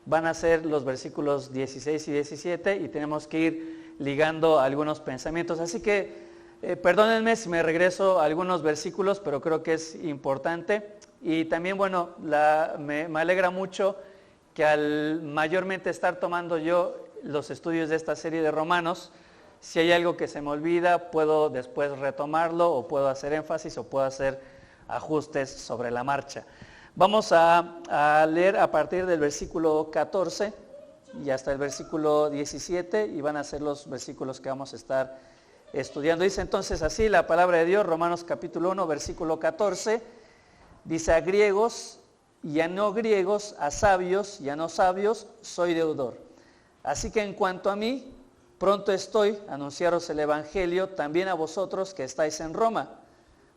van a ser los versículos 16 y 17 y tenemos que ir ligando algunos pensamientos. Así que perdónenme si me regreso a algunos versículos, pero creo que es importante. Y también, bueno, me alegra mucho que al mayormente estar tomando yo los estudios de esta serie de Romanos, si hay algo que se me olvida, puedo después retomarlo, o puedo hacer énfasis, o puedo hacer ajustes sobre la marcha. Vamos a leer a partir del versículo 14 y hasta el versículo 17, y van a ser los versículos que vamos a estar estudiando. Dice entonces así la palabra de Dios, Romanos capítulo 1, versículo 14, dice: a griegos y a no griegos, a sabios y a no sabios, soy deudor. Así que en cuanto a mí, pronto estoy a anunciaros el Evangelio también a vosotros que estáis en Roma,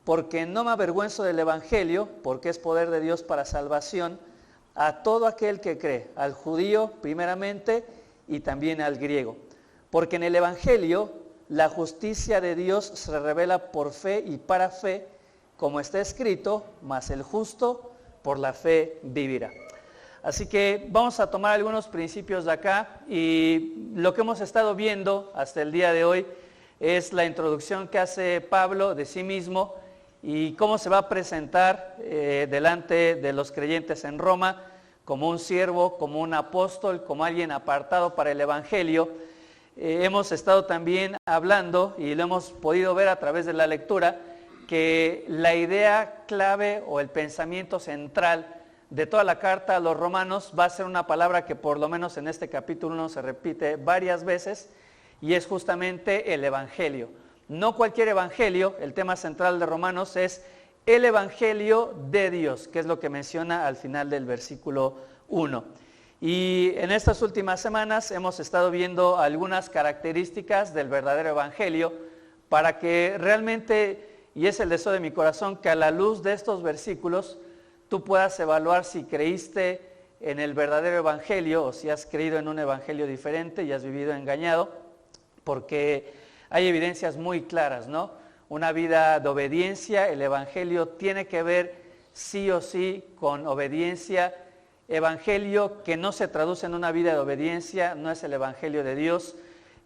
porque no me avergüenzo del Evangelio, porque es poder de Dios para salvación a todo aquel que cree, al judío primeramente y también al griego. Porque en el Evangelio la justicia de Dios se revela por fe y para fe, como está escrito: mas el justo por la fe vivirá. Así que vamos a tomar algunos principios de acá, y lo que hemos estado viendo hasta el día de hoy es la introducción que hace Pablo de sí mismo y cómo se va a presentar delante de los creyentes en Roma como un siervo, como un apóstol, como alguien apartado para el Evangelio. Hemos estado también hablando, y lo hemos podido ver a través de la lectura, que la idea clave o el pensamiento central de toda la carta a los romanos va a ser una palabra que por lo menos en este capítulo 1 se repite varias veces, y es justamente el Evangelio. No cualquier Evangelio, el tema central de Romanos es el Evangelio de Dios, que es lo que menciona al final del versículo 1. Y en estas últimas semanas hemos estado viendo algunas características del verdadero Evangelio para que realmente, y es el deseo de mi corazón, que a la luz de estos versículos tú puedas evaluar si creíste en el verdadero Evangelio o si has creído en un Evangelio diferente y has vivido engañado, porque hay evidencias muy claras, ¿no? Una vida de obediencia, el Evangelio tiene que ver sí o sí con obediencia. Evangelio que no se traduce en una vida de obediencia no es el Evangelio de Dios.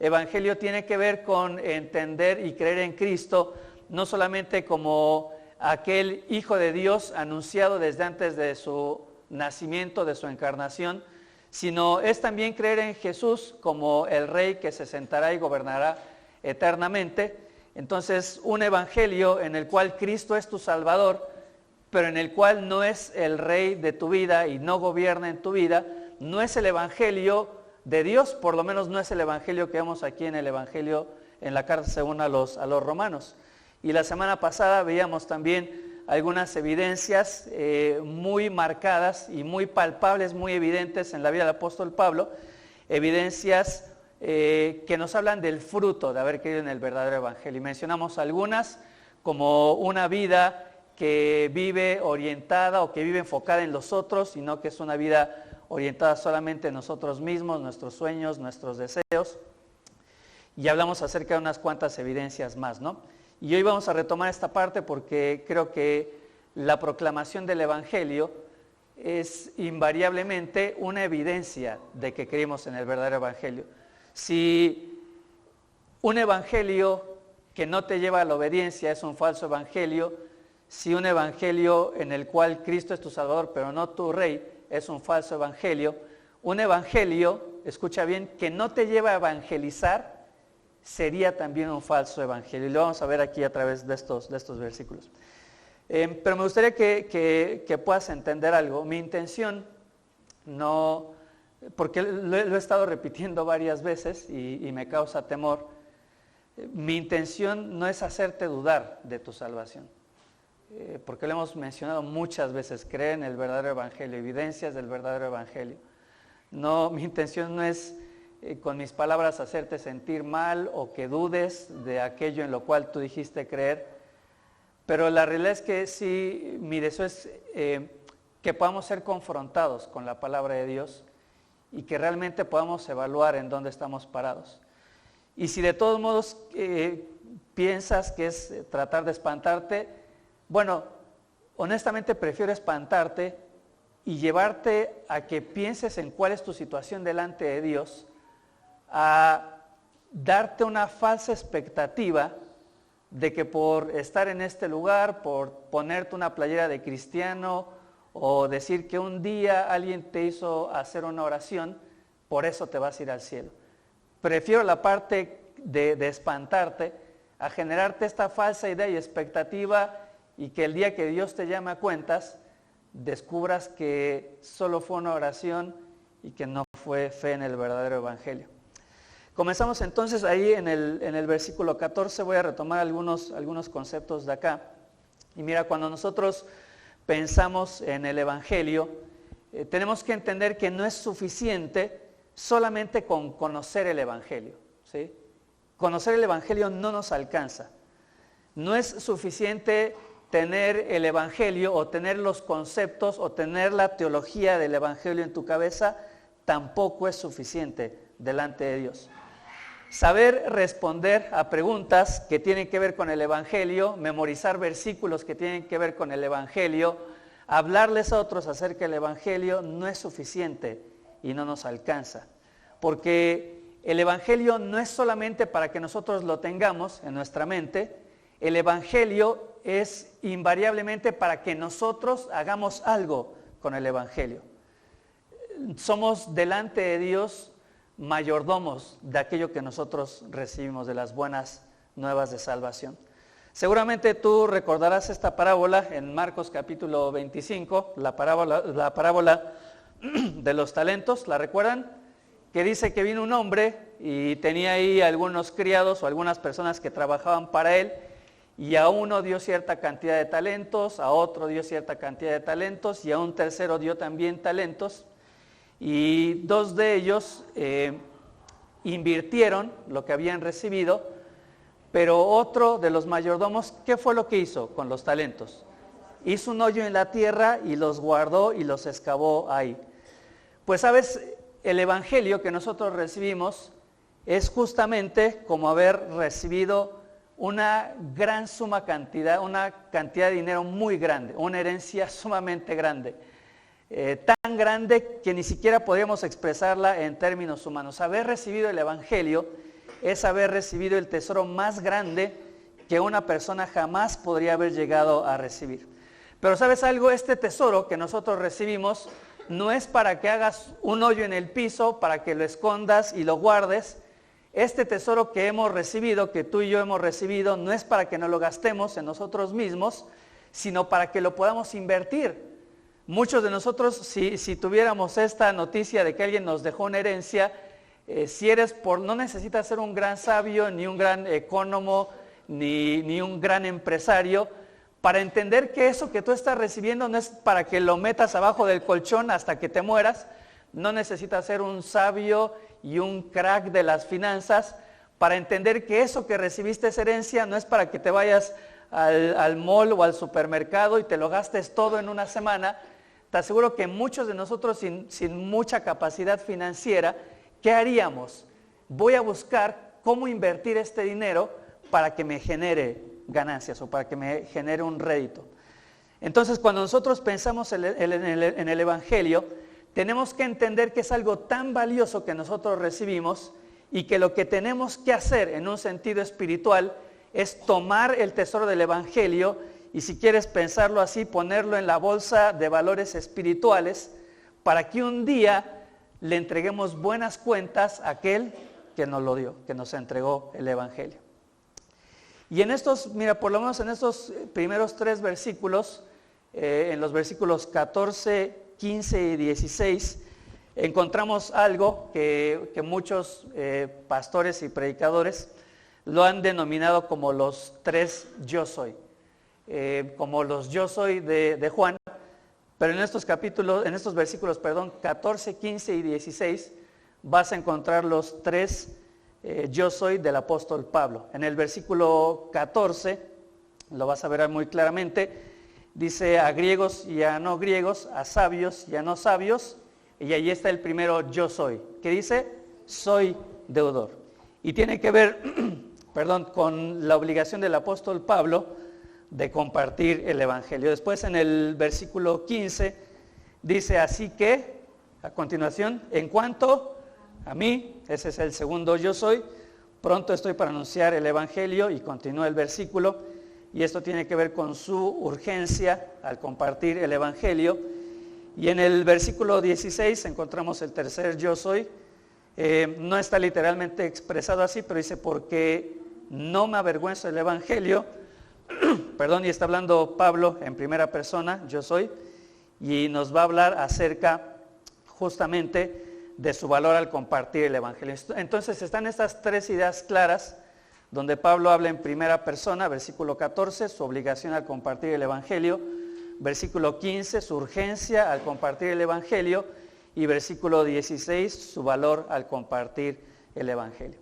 Evangelio tiene que ver con entender y creer en Cristo, no solamente como aquel Hijo de Dios anunciado desde antes de su nacimiento, de su encarnación, sino es también creer en Jesús como el Rey que se sentará y gobernará eternamente. Entonces, un Evangelio en el cual Cristo es tu Salvador, pero en el cual no es el Rey de tu vida y no gobierna en tu vida, no es el Evangelio de Dios, por lo menos no es el Evangelio que vemos aquí en el Evangelio, en la carta según a los romanos. Y la semana pasada veíamos también algunas evidencias muy marcadas y muy palpables, muy evidentes en la vida del apóstol Pablo, evidencias que nos hablan del fruto de haber creído en el verdadero Evangelio. Y mencionamos algunas, como una vida que vive orientada o que vive enfocada en los otros, y no que es una vida orientada solamente en nosotros mismos, nuestros sueños, nuestros deseos. Y hablamos acerca de unas cuantas evidencias más, ¿no? Y hoy vamos a retomar esta parte porque creo que la proclamación del Evangelio es invariablemente una evidencia de que creemos en el verdadero Evangelio. Si un Evangelio que no te lleva a la obediencia es un falso Evangelio, si un Evangelio en el cual Cristo es tu Salvador pero no tu Rey es un falso Evangelio, un Evangelio, escucha bien, que no te lleva a evangelizar, sería también un falso evangelio. Y lo vamos a ver aquí a través de estos versículos. Pero me gustaría que puedas entender algo. Mi intención no, porque lo he estado repitiendo varias veces y me causa temor, mi intención no es hacerte dudar de tu salvación. Porque lo hemos mencionado muchas veces, creer en el verdadero evangelio, evidencias del verdadero evangelio. No, mi intención no es con mis palabras hacerte sentir mal o que dudes de aquello en lo cual tú dijiste creer, pero la realidad es que sí, mi deseo es que podamos ser confrontados con la palabra de Dios y que realmente podamos evaluar en dónde estamos parados. Y si de todos modos piensas que es tratar de espantarte, bueno, honestamente prefiero espantarte y llevarte a que pienses en cuál es tu situación delante de Dios, a darte una falsa expectativa de que por estar en este lugar, por ponerte una playera de cristiano o decir que un día alguien te hizo hacer una oración, por eso te vas a ir al cielo. Prefiero la parte de espantarte a generarte esta falsa idea y expectativa, y que el día que Dios te llame a cuentas, descubras que solo fue una oración y que no fue fe en el verdadero evangelio. Comenzamos entonces ahí en el versículo 14, voy a retomar algunos conceptos de acá. Y mira, cuando nosotros pensamos en el evangelio, tenemos que entender que no es suficiente solamente con conocer el evangelio, ¿sí? Conocer el evangelio no nos alcanza. No es suficiente tener el evangelio o tener los conceptos o tener la teología del evangelio en tu cabeza, tampoco es suficiente delante de Dios. Saber responder a preguntas que tienen que ver con el evangelio, memorizar versículos que tienen que ver con el evangelio, hablarles a otros acerca del evangelio no es suficiente y no nos alcanza. Porque el evangelio no es solamente para que nosotros lo tengamos en nuestra mente, el evangelio es invariablemente para que nosotros hagamos algo con el evangelio. Somos delante de Dios mayordomos de aquello que nosotros recibimos, de las buenas nuevas de salvación. Seguramente tú recordarás esta parábola en Marcos capítulo 25, la parábola de los talentos, ¿la recuerdan? Que dice que vino un hombre y tenía ahí algunos criados o algunas personas que trabajaban para él, y a uno dio cierta cantidad de talentos, a otro dio cierta cantidad de talentos y a un tercero dio también talentos. Y dos de ellos invirtieron lo que habían recibido, pero otro de los mayordomos, ¿qué fue lo que hizo con los talentos? Hizo un hoyo en la tierra y los guardó y los excavó ahí. Pues sabes, el evangelio que nosotros recibimos es justamente como haber recibido una gran cantidad de dinero muy grande, una herencia sumamente grande. Tan grande que ni siquiera podríamos expresarla en términos humanos. Haber recibido el evangelio es haber recibido el tesoro más grande que una persona jamás podría haber llegado a recibir. Pero ¿sabes algo? Este tesoro que nosotros recibimos no es para que hagas un hoyo en el piso, para que lo escondas y lo guardes. Este tesoro que hemos recibido, que tú y yo hemos recibido, no es para que nos lo gastemos en nosotros mismos, sino para que lo podamos invertir. Muchos de nosotros, si tuviéramos esta noticia de que alguien nos dejó una herencia, no necesitas ser un gran sabio, ni un gran ecónomo, ni un gran empresario, para entender que eso que tú estás recibiendo no es para que lo metas abajo del colchón hasta que te mueras. No necesitas ser un sabio y un crack de las finanzas para entender que eso que recibiste esa herencia no es para que te vayas al mall o al supermercado y te lo gastes todo en una semana. Te aseguro que muchos de nosotros sin mucha capacidad financiera, ¿qué haríamos? Voy a buscar cómo invertir este dinero para que me genere ganancias o para que me genere un rédito. Entonces, cuando nosotros pensamos en el evangelio, tenemos que entender que es algo tan valioso que nosotros recibimos y que lo que tenemos que hacer en un sentido espiritual es tomar el tesoro del evangelio y, si quieres pensarlo así, ponerlo en la bolsa de valores espirituales para que un día le entreguemos buenas cuentas a aquel que nos lo dio, que nos entregó el evangelio. Y en estos, mira, por lo menos en estos primeros 3 versículos, en los versículos 14, 15 y 16, encontramos algo que muchos pastores y predicadores lo han denominado como los 3 yo soy, como los yo soy de Juan, pero en estos versículos, 14, 15 y 16, vas a encontrar los 3 yo soy del apóstol Pablo. En el versículo 14, lo vas a ver muy claramente, dice a griegos y a no griegos, a sabios y a no sabios, y allí está el primero yo soy, que dice, soy deudor. Y tiene que ver, con la obligación del apóstol Pablo de compartir el evangelio. Después en el versículo 15 Dice así que, a continuación, en cuanto a mí, ese es el segundo yo soy, pronto estoy para anunciar el Evangelio, y continúa el versículo, y esto tiene que ver con su urgencia al compartir el Evangelio. Y en el versículo 16 encontramos el tercer yo soy. No está literalmente expresado así, pero dice, porque no me avergüenzo del Evangelio, perdón, y está hablando Pablo en primera persona, yo soy, y nos va a hablar acerca justamente de su valor al compartir el Evangelio. Entonces están estas tres ideas claras, donde Pablo habla en primera persona, versículo 14, su obligación al compartir el Evangelio, versículo 15, su urgencia al compartir el Evangelio, y versículo 16, su valor al compartir el Evangelio.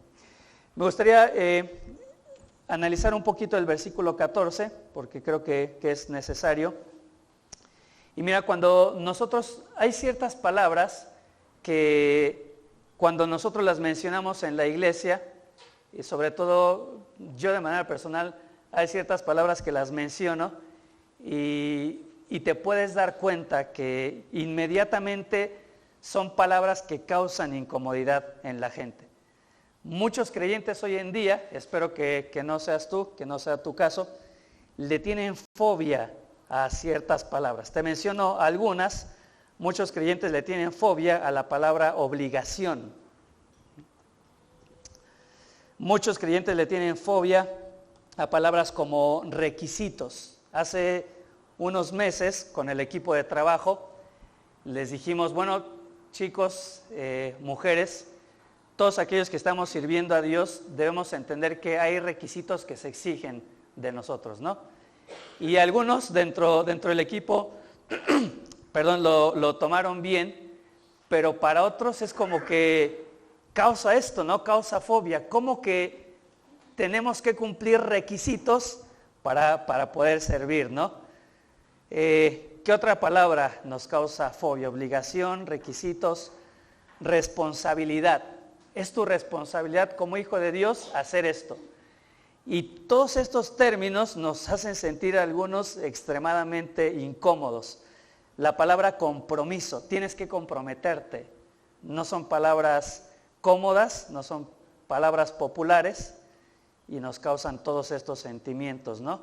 Me gustaría analizar un poquito el versículo 14, porque creo que es necesario. Y mira, cuando nosotros, hay ciertas palabras que cuando nosotros las mencionamos en la iglesia, y sobre todo yo de manera personal, hay ciertas palabras que las menciono y te puedes dar cuenta que inmediatamente son palabras que causan incomodidad en la gente. Muchos creyentes hoy en día, espero que no seas tú, que no sea tu caso, le tienen fobia a ciertas palabras. Te menciono algunas. Muchos creyentes le tienen fobia a la palabra obligación. Muchos creyentes le tienen fobia a palabras como requisitos. Hace unos meses, con el equipo de trabajo, les dijimos, bueno, chicos, mujeres, todos aquellos que estamos sirviendo a Dios, debemos entender que hay requisitos que se exigen de nosotros, ¿no? Y algunos dentro del equipo, perdón, lo tomaron bien, pero para otros es como que causa esto, ¿no? Causa fobia. ¿Cómo que tenemos que cumplir requisitos para poder servir, ¿no? ¿Qué otra palabra nos causa fobia? Obligación, requisitos, responsabilidad. Es tu responsabilidad como hijo de Dios hacer esto. Y todos estos términos nos hacen sentir a algunos extremadamente incómodos. La palabra compromiso, tienes que comprometerte. No son palabras cómodas, no son palabras populares y nos causan todos estos sentimientos, ¿no?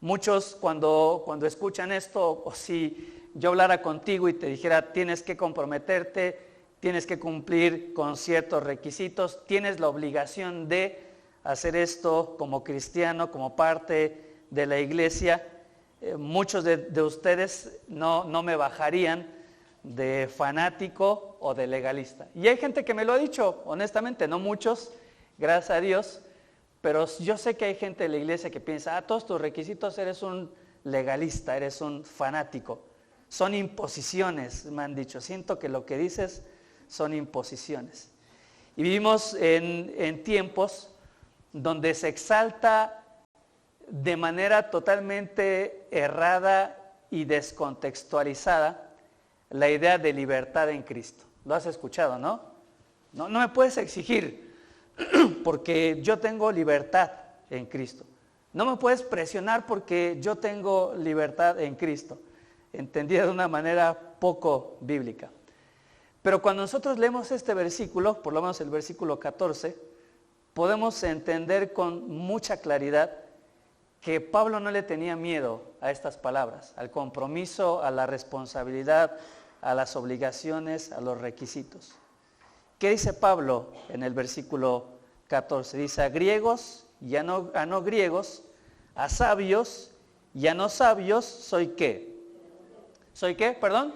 Muchos cuando escuchan esto, o si yo hablara contigo y te dijera tienes que comprometerte, tienes que cumplir con ciertos requisitos, tienes la obligación de hacer esto como cristiano, como parte de la iglesia, muchos de ustedes no me bajarían de fanático o de legalista. Y hay gente que me lo ha dicho, honestamente, no muchos, gracias a Dios, pero yo sé que hay gente de la iglesia que piensa, todos tus requisitos eres un legalista, eres un fanático. Son imposiciones, me han dicho, siento que lo que dices son imposiciones. Y vivimos en tiempos donde se exalta de manera totalmente errada y descontextualizada la idea de libertad en Cristo. Lo has escuchado, ¿no? No me puedes exigir porque yo tengo libertad en Cristo. No me puedes presionar porque yo tengo libertad en Cristo. Entendida de una manera poco bíblica. Pero cuando nosotros leemos este versículo, por lo menos el versículo 14, podemos entender con mucha claridad que Pablo no le tenía miedo a estas palabras, al compromiso, a la responsabilidad, a las obligaciones, a los requisitos. ¿Qué dice Pablo en el versículo 14? Dice, a griegos y a no griegos, a sabios y a no sabios, ¿soy qué? ¿Soy qué? Perdón.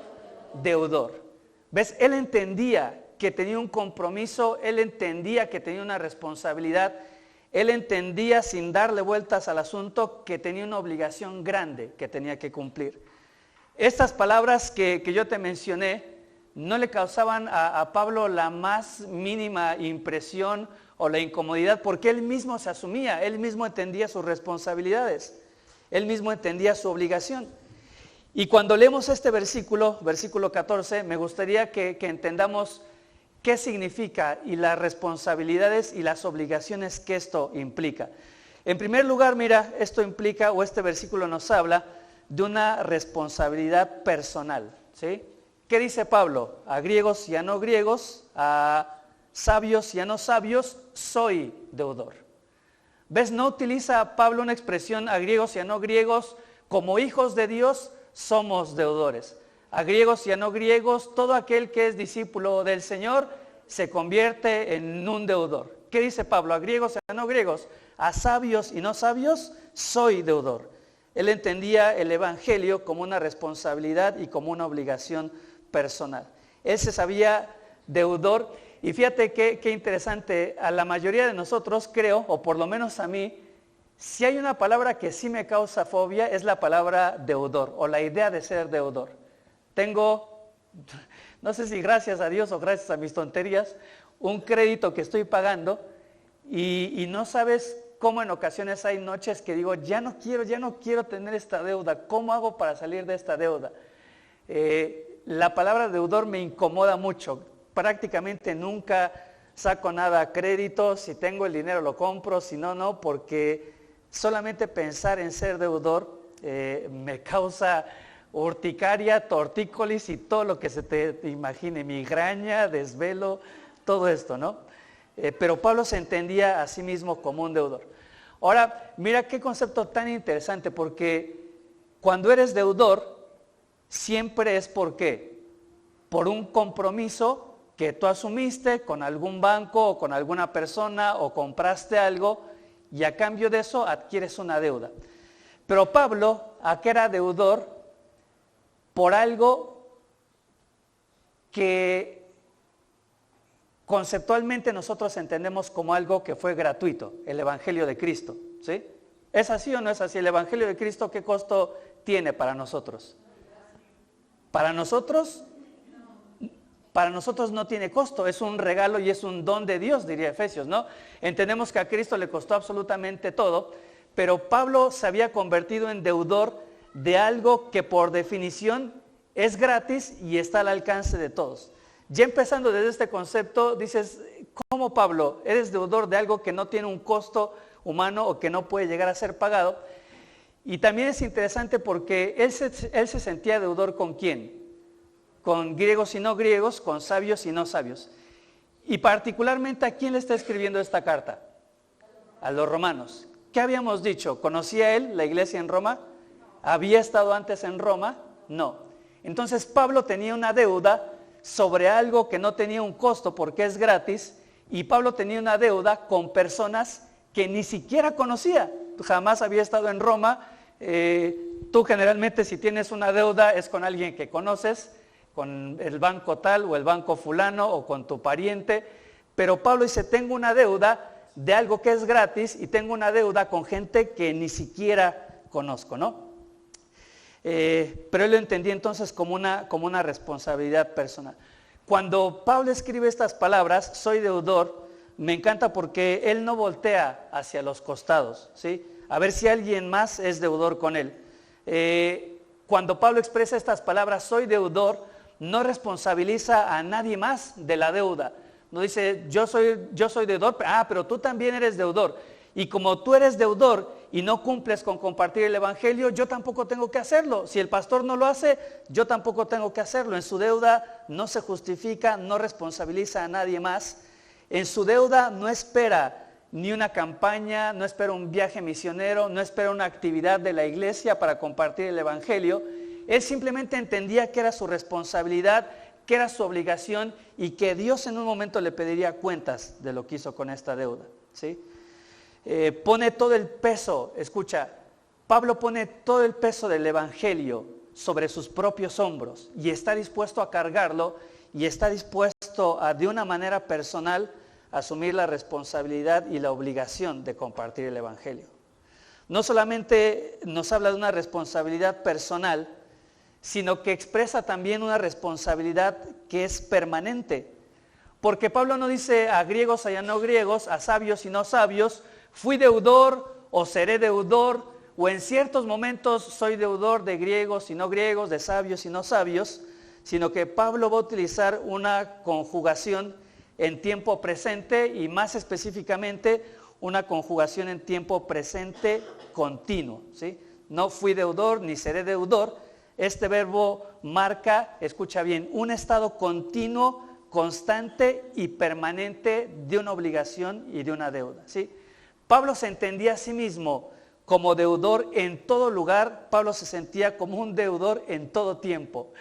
Deudor. ¿Ves? Él entendía que tenía un compromiso, él entendía que tenía una responsabilidad, él entendía sin darle vueltas al asunto que tenía una obligación grande que tenía que cumplir. Estas palabras que yo te mencioné no le causaban a Pablo la más mínima impresión o la incomodidad porque él mismo se asumía, él mismo entendía sus responsabilidades, él mismo entendía su obligación. Y cuando leemos este versículo 14, me gustaría que entendamos qué significa y las responsabilidades y las obligaciones que esto implica. En primer lugar, mira, esto implica, o este versículo nos habla de una responsabilidad personal, ¿sí? ¿qué dice Pablo? A griegos y a no griegos, a sabios y a no sabios, soy deudor. ¿Ves? No utiliza Pablo una expresión a griegos y a no griegos, como hijos de Dios somos deudores. A griegos y a no griegos, todo aquel que es discípulo del Señor se convierte en un deudor. ¿Qué dice Pablo? A griegos y a no griegos, a sabios y no sabios, soy deudor. Él entendía el evangelio como una responsabilidad y como una obligación personal. Él se sabía deudor. Y fíjate qué interesante, a la mayoría de nosotros creo, o por lo menos a mí, si hay una palabra que sí me causa fobia, es la palabra deudor, o la idea de ser deudor. Tengo, no sé si gracias a Dios o gracias a mis tonterías, un crédito que estoy pagando y no sabes cómo en ocasiones hay noches que digo, ya no quiero tener esta deuda, ¿cómo hago para salir de esta deuda? La palabra deudor me incomoda mucho. Prácticamente nunca saco nada a crédito, si tengo el dinero lo compro, si no, no, porque solamente pensar en ser deudor me causa urticaria, tortícolis y todo lo que se te imagine, migraña, desvelo, todo esto, ¿no? Pero Pablo se entendía a sí mismo como un deudor. Ahora, mira qué concepto tan interesante, porque cuando eres deudor, siempre es ¿por qué? Por un compromiso que tú asumiste con algún banco o con alguna persona o compraste algo y a cambio de eso adquieres una deuda. Pero Pablo, ¿a qué era deudor? Por algo que conceptualmente nosotros entendemos como algo que fue gratuito, el Evangelio de Cristo, ¿sí? ¿Es así o no es así? ¿El Evangelio de Cristo qué costo tiene para nosotros? Para nosotros no tiene costo, es un regalo y es un don de Dios, diría Efesios, ¿no? Entendemos que a Cristo le costó absolutamente todo, pero Pablo se había convertido en deudor de algo que por definición es gratis y está al alcance de todos. Ya empezando desde este concepto, dices, ¿cómo Pablo? Eres deudor de algo que no tiene un costo humano o que no puede llegar a ser pagado. Y también es interesante porque él se sentía deudor ¿con quién? Con griegos y no griegos, con sabios y no sabios. Y particularmente, ¿a quién le está escribiendo esta carta? A los romanos. ¿Qué habíamos dicho? ¿Conocía él la iglesia en Roma? ¿Había estado antes en Roma? No. Entonces Pablo tenía una deuda sobre algo que no tenía un costo porque es gratis, y Pablo tenía una deuda con personas que ni siquiera conocía. Jamás había estado en Roma. Tú generalmente si tienes una deuda es con alguien que conoces, con el banco tal o el banco fulano o con tu pariente, pero Pablo dice, tengo una deuda de algo que es gratis y tengo una deuda con gente que ni siquiera conozco, ¿no? Pero él lo entendía entonces como una responsabilidad personal. Cuando Pablo escribe estas palabras, soy deudor, me encanta porque él no voltea hacia los costados, ¿sí? A ver si alguien más es deudor con él. Cuando Pablo expresa estas palabras, soy deudor, no responsabiliza a nadie más de la deuda. No dice, yo soy deudor, pero tú también eres deudor. Y como tú eres deudor y no cumples con compartir el evangelio, yo tampoco tengo que hacerlo. Si el pastor no lo hace, yo tampoco tengo que hacerlo. En su deuda no se justifica, no responsabiliza a nadie más. En su deuda no espera ni una campaña, no espera un viaje misionero, no espera una actividad de la iglesia para compartir el evangelio. Él simplemente entendía que era su responsabilidad, que era su obligación y que Dios en un momento le pediría cuentas de lo que hizo con esta deuda, ¿sí? Pone todo el peso, escucha, Pablo pone todo el peso del evangelio sobre sus propios hombros y está dispuesto a cargarlo y está dispuesto a, de una manera personal, asumir la responsabilidad y la obligación de compartir el evangelio. No solamente nos habla de una responsabilidad personal, sino que expresa también una responsabilidad que es permanente. Porque Pablo no dice a griegos y a no griegos, a sabios y no sabios, fui deudor o seré deudor, o en ciertos momentos soy deudor de griegos y no griegos, de sabios y no sabios, sino que Pablo va a utilizar una conjugación en tiempo presente y más específicamente una conjugación en tiempo presente continuo, ¿sí? No fui deudor ni seré deudor, Este verbo marca, escucha bien, un estado continuo, constante y permanente de una obligación y de una deuda, ¿sí? Pablo se entendía a sí mismo como deudor en todo lugar. Pablo se sentía como un deudor en todo tiempo.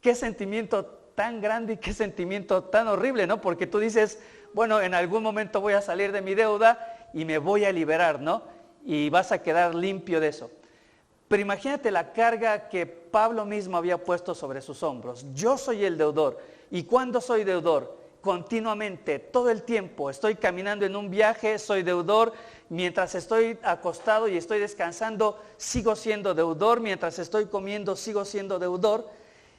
Qué sentimiento tan grande y qué sentimiento tan horrible, ¿no? Porque tú dices, bueno, en algún momento voy a salir de mi deuda y me voy a liberar, ¿no? Y vas a quedar limpio de eso. Pero imagínate la carga que Pablo mismo había puesto sobre sus hombros. Yo soy el deudor. ¿Y cuándo soy deudor? Continuamente, todo el tiempo. Estoy caminando en un viaje, soy deudor. Mientras estoy acostado y estoy descansando, sigo siendo deudor. Mientras estoy comiendo, sigo siendo deudor.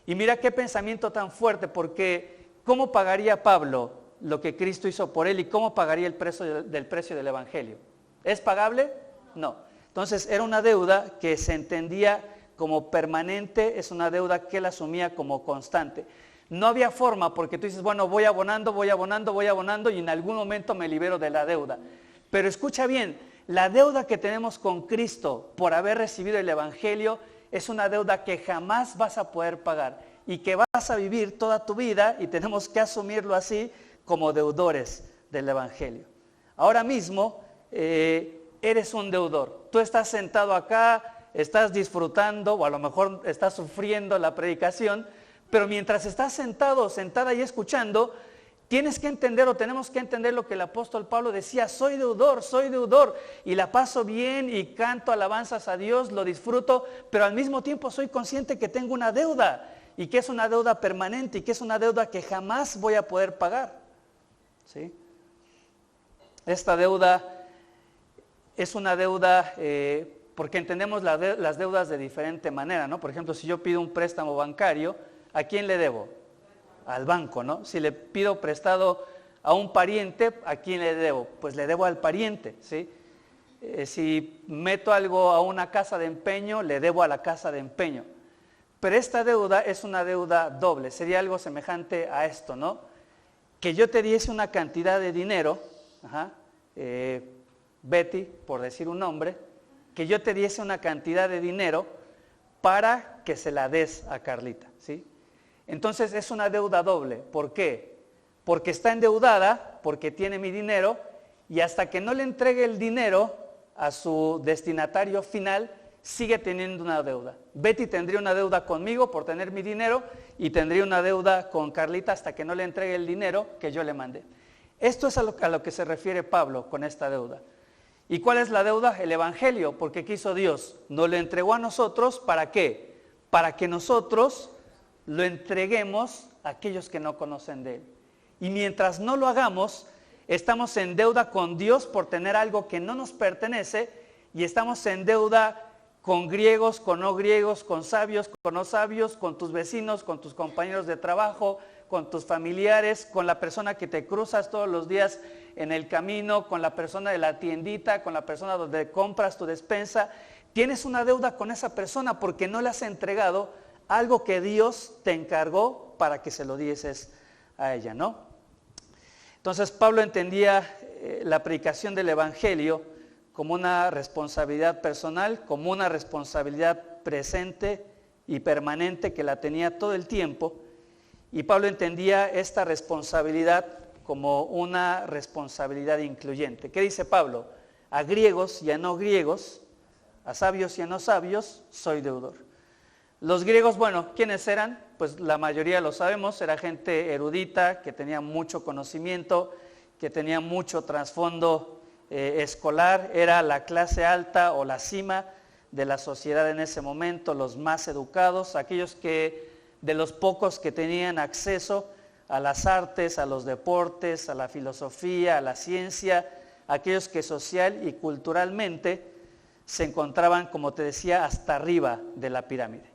Y mira qué pensamiento tan fuerte, porque ¿cómo pagaría Pablo lo que Cristo hizo por él y cómo pagaría el precio del Evangelio? ¿Es pagable? No. Entonces era una deuda que se entendía como permanente, es una deuda que él asumía como constante. No había forma, porque tú dices, bueno, voy abonando y en algún momento me libero de la deuda. Pero escucha bien, la deuda que tenemos con Cristo por haber recibido el Evangelio es una deuda que jamás vas a poder pagar y que vas a vivir toda tu vida, y tenemos que asumirlo así, como deudores del Evangelio. Ahora mismo eres un deudor. Tú estás sentado acá, estás disfrutando o a lo mejor estás sufriendo la predicación, pero mientras estás sentado o sentada y escuchando, tienes que entender o tenemos que entender lo que el apóstol Pablo decía: soy deudor y la paso bien y canto alabanzas a Dios, lo disfruto, pero al mismo tiempo soy consciente que tengo una deuda y que es una deuda permanente y que es una deuda que jamás voy a poder pagar, ¿sí? Esta deuda es una deuda porque entendemos las deudas de diferente manera, ¿no? Por ejemplo, si yo pido un préstamo bancario, ¿a quién le debo? Al banco, ¿no? Si le pido prestado a un pariente, ¿a quién le debo? Pues le debo al pariente, ¿sí? Si meto algo a una casa de empeño, le debo a la casa de empeño. Pero esta deuda es una deuda doble, sería algo semejante a esto, ¿no? Que yo te diese una cantidad de dinero, Betty, por decir un nombre, que yo te diese una cantidad de dinero para que se la des a Carlita, ¿sí? Entonces es una deuda doble. ¿Por qué? Porque está endeudada, porque tiene mi dinero, y hasta que no le entregue el dinero a su destinatario final, sigue teniendo una deuda. Betty tendría una deuda conmigo por tener mi dinero y tendría una deuda con Carlita hasta que no le entregue el dinero que yo le mandé. Esto es a lo que se refiere Pablo con esta deuda. ¿Y cuál es la deuda? El Evangelio, porque ¿qué hizo Dios? Nos lo entregó a nosotros, ¿para qué? Para que nosotros lo entreguemos a aquellos que no conocen de Él. Y mientras no lo hagamos, estamos en deuda con Dios por tener algo que no nos pertenece, y estamos en deuda con griegos, con no griegos, con sabios, con no sabios, con tus vecinos, con tus compañeros de trabajo, con tus familiares, con la persona que te cruzas todos los días en el camino, con la persona de la tiendita, con la persona donde compras tu despensa. Tienes una deuda con esa persona porque no le has entregado algo que Dios te encargó para que se lo dieses a ella, ¿no? Entonces Pablo entendía la predicación del Evangelio como una responsabilidad personal, como una responsabilidad presente y permanente que la tenía todo el tiempo. Y Pablo entendía esta responsabilidad como una responsabilidad incluyente. ¿Qué dice Pablo? A griegos y a no griegos, a sabios y a no sabios, soy deudor. Los griegos, bueno, ¿quiénes eran? Pues la mayoría lo sabemos, era gente erudita, que tenía mucho conocimiento, que tenía mucho trasfondo escolar, era la clase alta o la cima de la sociedad en ese momento, los más educados, aquellos que, de los pocos que tenían acceso a las artes, a los deportes, a la filosofía, a la ciencia, aquellos que social y culturalmente se encontraban, como te decía, hasta arriba de la pirámide.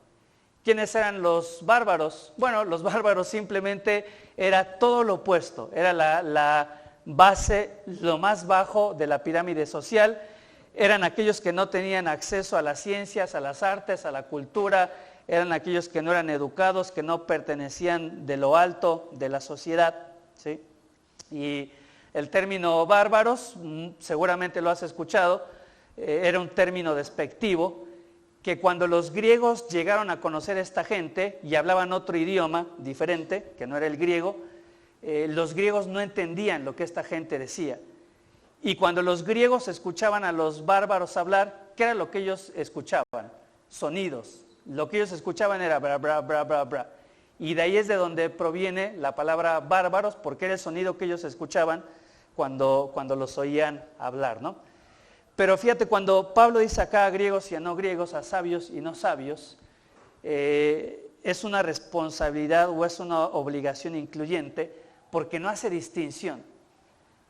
¿Quiénes eran los bárbaros? Bueno, los bárbaros simplemente era todo lo opuesto, era la base, lo más bajo de la pirámide social. Eran aquellos que no tenían acceso a las ciencias, a las artes, a la cultura, eran aquellos que no eran educados, que no pertenecían de lo alto de la sociedad, ¿sí? Y el término bárbaros, seguramente lo has escuchado, era un término despectivo que cuando los griegos llegaron a conocer a esta gente y hablaban otro idioma diferente, que no era el griego, los griegos no entendían lo que esta gente decía. Y cuando los griegos escuchaban a los bárbaros hablar, ¿qué era lo que ellos escuchaban? Sonidos. Lo que ellos escuchaban era bra, bra, bra, bra, bra. Y de ahí es de donde proviene la palabra bárbaros, porque era el sonido que ellos escuchaban cuando los oían hablar, ¿no? Pero fíjate, cuando Pablo dice acá a griegos y a no griegos, a sabios y no sabios, es una responsabilidad o es una obligación incluyente, porque no hace distinción.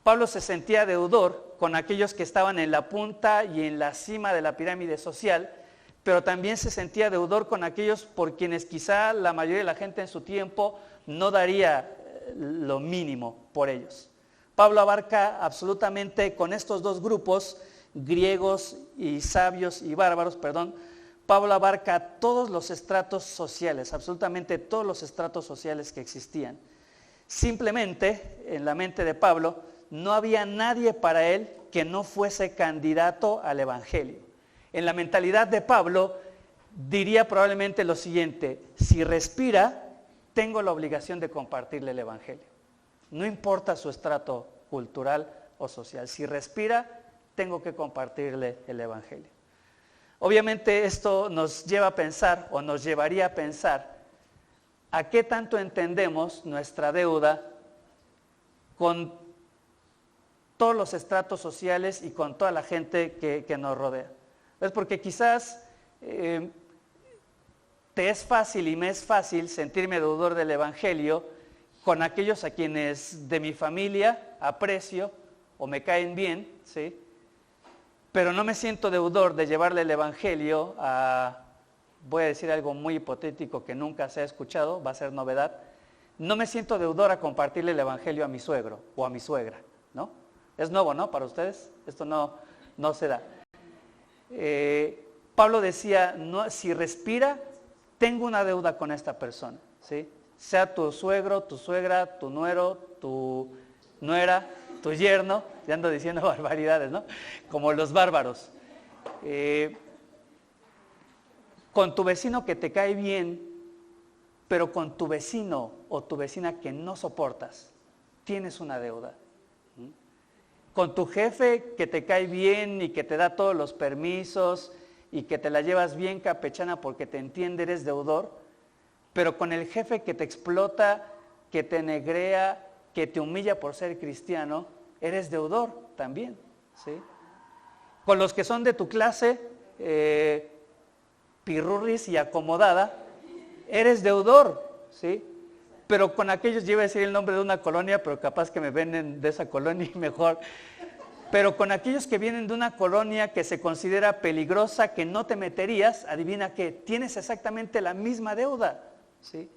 Pablo se sentía deudor con aquellos que estaban en la punta y en la cima de la pirámide social, pero también se sentía deudor con aquellos por quienes quizá la mayoría de la gente en su tiempo no daría lo mínimo por ellos. Pablo abarca absolutamente con estos dos grupos, griegos y sabios y bárbaros, Pablo abarca todos los estratos sociales, absolutamente todos los estratos sociales que existían. Simplemente, en la mente de Pablo, no había nadie para él que no fuese candidato al Evangelio. En la mentalidad de Pablo, diría probablemente lo siguiente: si respira, tengo la obligación de compartirle el Evangelio. No importa su estrato cultural o social. Si respira, tengo que compartirle el Evangelio. Obviamente esto nos lleva a pensar, o nos llevaría a pensar, ¿a qué tanto entendemos nuestra deuda con todos los estratos sociales y con toda la gente que nos rodea? Es porque quizás te es fácil y me es fácil sentirme deudor del Evangelio con aquellos a quienes de mi familia aprecio o me caen bien, ¿sí? Pero no me siento deudor de llevarle el Evangelio a, voy a decir algo muy hipotético que nunca se ha escuchado, va a ser novedad, no me siento deudor a compartirle el Evangelio a mi suegro o a mi suegra, ¿no? Es nuevo, ¿no? Para ustedes, esto no se da. Pablo decía, no, si respira, tengo una deuda con esta persona, ¿sí? Sea tu suegro, tu suegra, tu nuero, tu nuera, tu yerno, ya ando diciendo barbaridades, ¿no? Como los bárbaros. Con tu vecino que te cae bien, pero con tu vecino o tu vecina que no soportas, tienes una deuda. Con tu jefe que te cae bien y que te da todos los permisos y que te la llevas bien campechana porque te entiende, eres deudor, pero con el jefe que te explota, que te negrea, que te humilla por ser cristiano, eres deudor también, ¿sí? Con los que son de tu clase, pirurris y acomodada, eres deudor, ¿sí? Pero con aquellos, yo iba a decir el nombre de una colonia, pero capaz que me venden de esa colonia y mejor. Pero con aquellos que vienen de una colonia que se considera peligrosa, que no te meterías, adivina qué, tienes exactamente la misma deuda, ¿sí?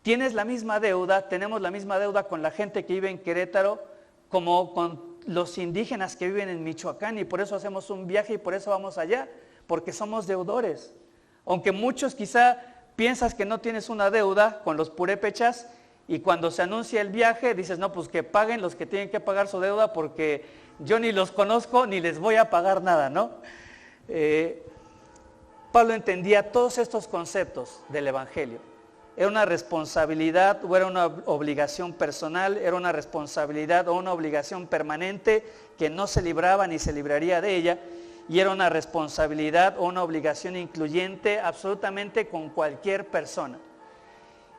Tienes la misma deuda, tenemos la misma deuda con la gente que vive en Querétaro, como con los indígenas que viven en Michoacán, y por eso hacemos un viaje y por eso vamos allá, porque somos deudores. Aunque muchos quizá piensas que no tienes una deuda con los purépechas, y cuando se anuncia el viaje dices, no, pues que paguen los que tienen que pagar su deuda porque yo ni los conozco ni les voy a pagar nada, ¿no? Pablo entendía todos estos conceptos del Evangelio. Era una responsabilidad o era una obligación personal, era una responsabilidad o una obligación permanente que no se libraba ni se libraría de ella, y era una responsabilidad o una obligación incluyente absolutamente con cualquier persona.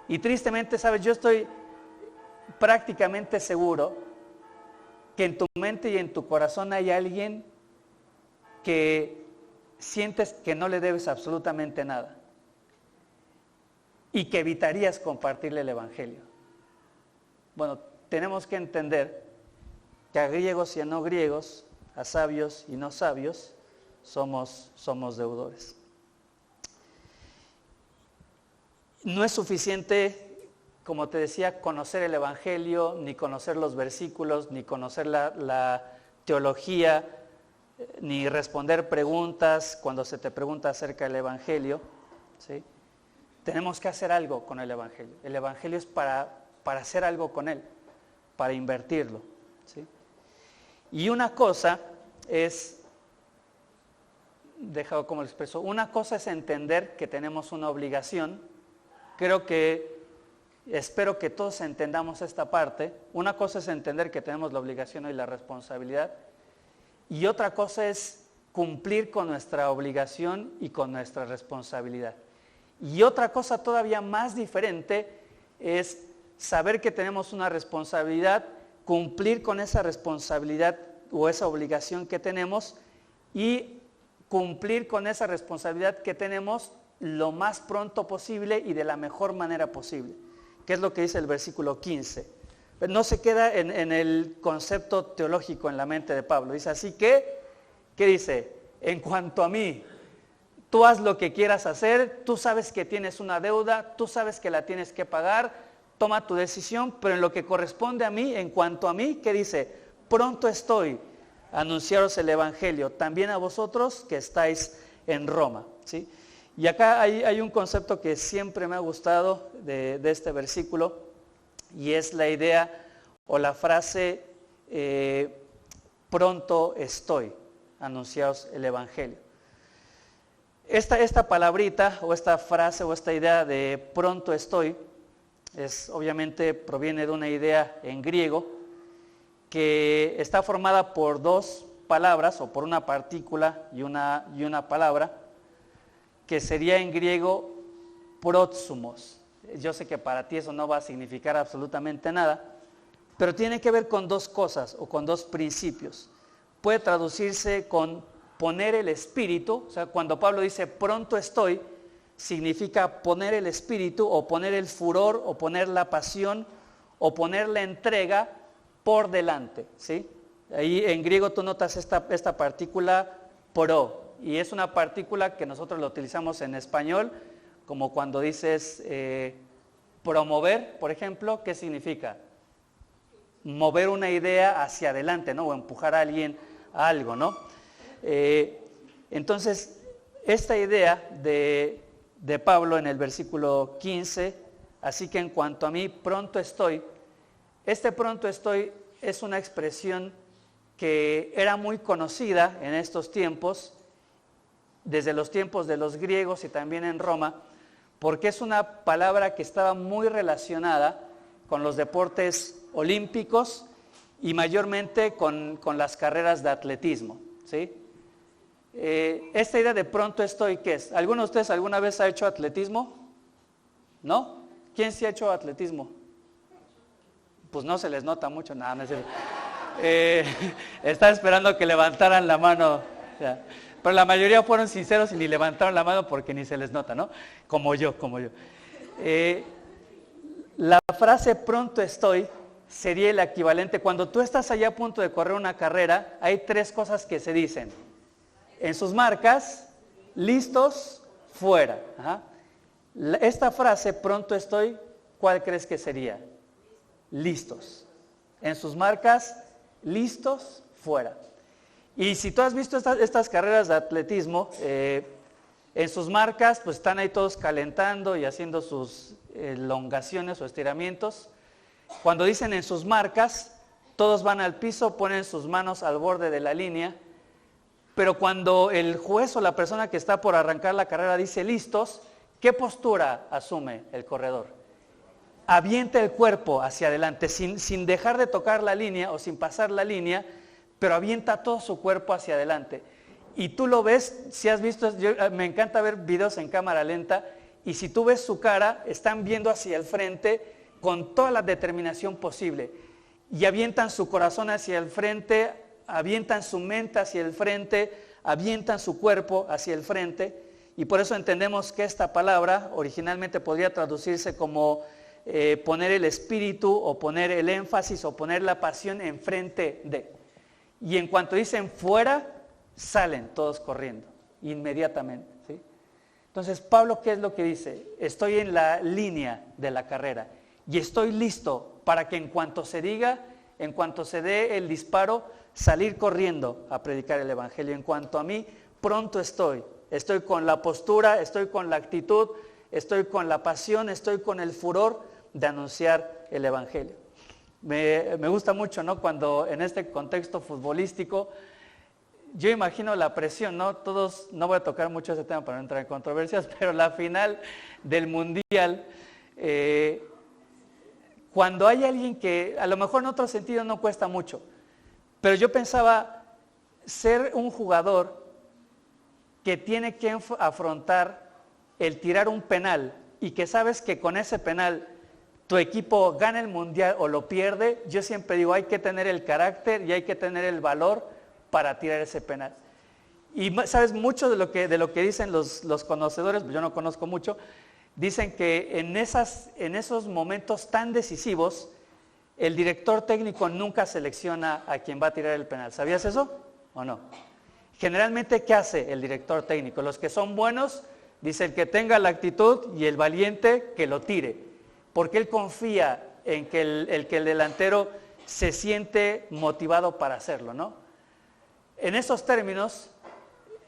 Y tristemente, ¿sabes? Yo estoy prácticamente seguro que en tu mente y en tu corazón hay alguien que sientes que no le debes absolutamente nada y que evitarías compartirle el Evangelio. Bueno, tenemos que entender que a griegos y a no griegos, a sabios y no sabios, somos deudores. No es suficiente, como te decía, conocer el Evangelio, ni conocer los versículos, ni conocer la teología, ni responder preguntas cuando se te pregunta acerca del Evangelio, ¿sí? Tenemos que hacer algo con el Evangelio. El Evangelio es para hacer algo con él, para invertirlo, ¿sí? Y una cosa es ¿cómo lo expreso? Una cosa es entender que tenemos una obligación. Espero que todos entendamos esta parte. Una cosa es entender que tenemos la obligación y la responsabilidad. Y otra cosa es cumplir con nuestra obligación y con nuestra responsabilidad. Y otra cosa todavía más diferente es saber que tenemos una responsabilidad, cumplir con esa responsabilidad o esa obligación que tenemos y cumplir con esa responsabilidad que tenemos lo más pronto posible y de la mejor manera posible, que es lo que dice el versículo 15. No se queda en el concepto teológico en la mente de Pablo. Dice, así que, ¿qué dice? En cuanto a mí, tú haz lo que quieras hacer, tú sabes que tienes una deuda, tú sabes que la tienes que pagar, toma tu decisión, pero en lo que corresponde a mí, en cuanto a mí, ¿qué dice? Pronto estoy a anunciaros el Evangelio, también a vosotros que estáis en Roma, ¿sí? Y acá hay un concepto que siempre me ha gustado de este versículo, y es la idea o la frase, pronto estoy, anunciaos el Evangelio. Esta palabrita o esta frase o esta idea de pronto estoy, obviamente proviene de una idea en griego que está formada por dos palabras o por una partícula y una palabra, que sería en griego próximos. Yo sé que para ti eso no va a significar absolutamente nada, pero tiene que ver con dos cosas o con dos principios. Puede traducirse con poner el espíritu, o sea, cuando Pablo dice pronto estoy, significa poner el espíritu o poner el furor o poner la pasión o poner la entrega por delante, ¿sí? Ahí en griego tú notas esta partícula pro, y es una partícula que nosotros la utilizamos en español, como cuando dices promover, por ejemplo, ¿qué significa? Mover una idea hacia adelante, ¿no? O empujar a alguien a algo, ¿no? Entonces, esta idea de Pablo en el versículo 15, así que en cuanto a mí, pronto estoy, este pronto estoy es una expresión que era muy conocida en estos tiempos, desde los tiempos de los griegos y también en Roma, porque es una palabra que estaba muy relacionada con los deportes olímpicos y mayormente con las carreras de atletismo, ¿sí? Esta idea de pronto estoy, ¿qué es? ¿Alguno de ustedes alguna vez ha hecho atletismo? ¿No? ¿Quién sí ha hecho atletismo? Pues no se les nota mucho, nada, no es cierto. Estaba esperando que levantaran la mano, ya. Pero la mayoría fueron sinceros y ni levantaron la mano porque ni se les nota, ¿no? Como yo. La frase pronto estoy sería el equivalente. Cuando tú estás allá a punto de correr una carrera, hay tres cosas que se dicen. En sus marcas, listos, fuera. Ajá. Esta frase, pronto estoy, ¿cuál crees que sería? Listos. En sus marcas, listos, fuera. Y si tú has visto estas carreras de atletismo, en sus marcas, pues están ahí todos calentando y haciendo sus elongaciones o estiramientos. Cuando dicen en sus marcas, todos van al piso, ponen sus manos al borde de la línea, pero cuando el juez o la persona que está por arrancar la carrera dice listos, ¿qué postura asume el corredor? Avienta el cuerpo hacia adelante, sin dejar de tocar la línea o sin pasar la línea, pero avienta todo su cuerpo hacia adelante. Y tú lo ves, si has visto, me encanta ver videos en cámara lenta, y si tú ves su cara, están viendo hacia el frente con toda la determinación posible. Y avientan su corazón hacia el frente, avientan su mente hacia el frente, avientan su cuerpo hacia el frente. Y por eso entendemos que esta palabra originalmente podría traducirse como poner el espíritu o poner el énfasis o poner la pasión enfrente de. Y en cuanto dicen fuera, salen todos corriendo, inmediatamente, ¿sí? Entonces, Pablo, ¿qué es lo que dice? Estoy en la línea de la carrera y estoy listo para que en cuanto se diga, en cuanto se dé el disparo, salir corriendo a predicar el Evangelio. En cuanto a mí, pronto estoy con la postura, estoy con la actitud, estoy con la pasión, estoy con el furor de anunciar el Evangelio. Me gusta mucho, ¿no? Cuando en este contexto futbolístico yo imagino la presión, ¿no? Todos, no voy a tocar mucho ese tema para no entrar en controversias, pero la final del Mundial, cuando hay alguien que a lo mejor en otro sentido no cuesta mucho, pero yo pensaba ser un jugador que tiene que afrontar el tirar un penal y que sabes que con ese penal tu equipo gana el Mundial o lo pierde. Yo siempre digo, hay que tener el carácter y hay que tener el valor para tirar ese penal. Y sabes, mucho de lo que dicen los conocedores, yo no conozco mucho, dicen que en esos momentos tan decisivos, el director técnico nunca selecciona a quien va a tirar el penal. ¿Sabías eso o no? Generalmente, ¿qué hace el director técnico? Los que son buenos, dice el que tenga la actitud y el valiente que lo tire, porque él confía en que el delantero se siente motivado para hacerlo, ¿no? En esos términos,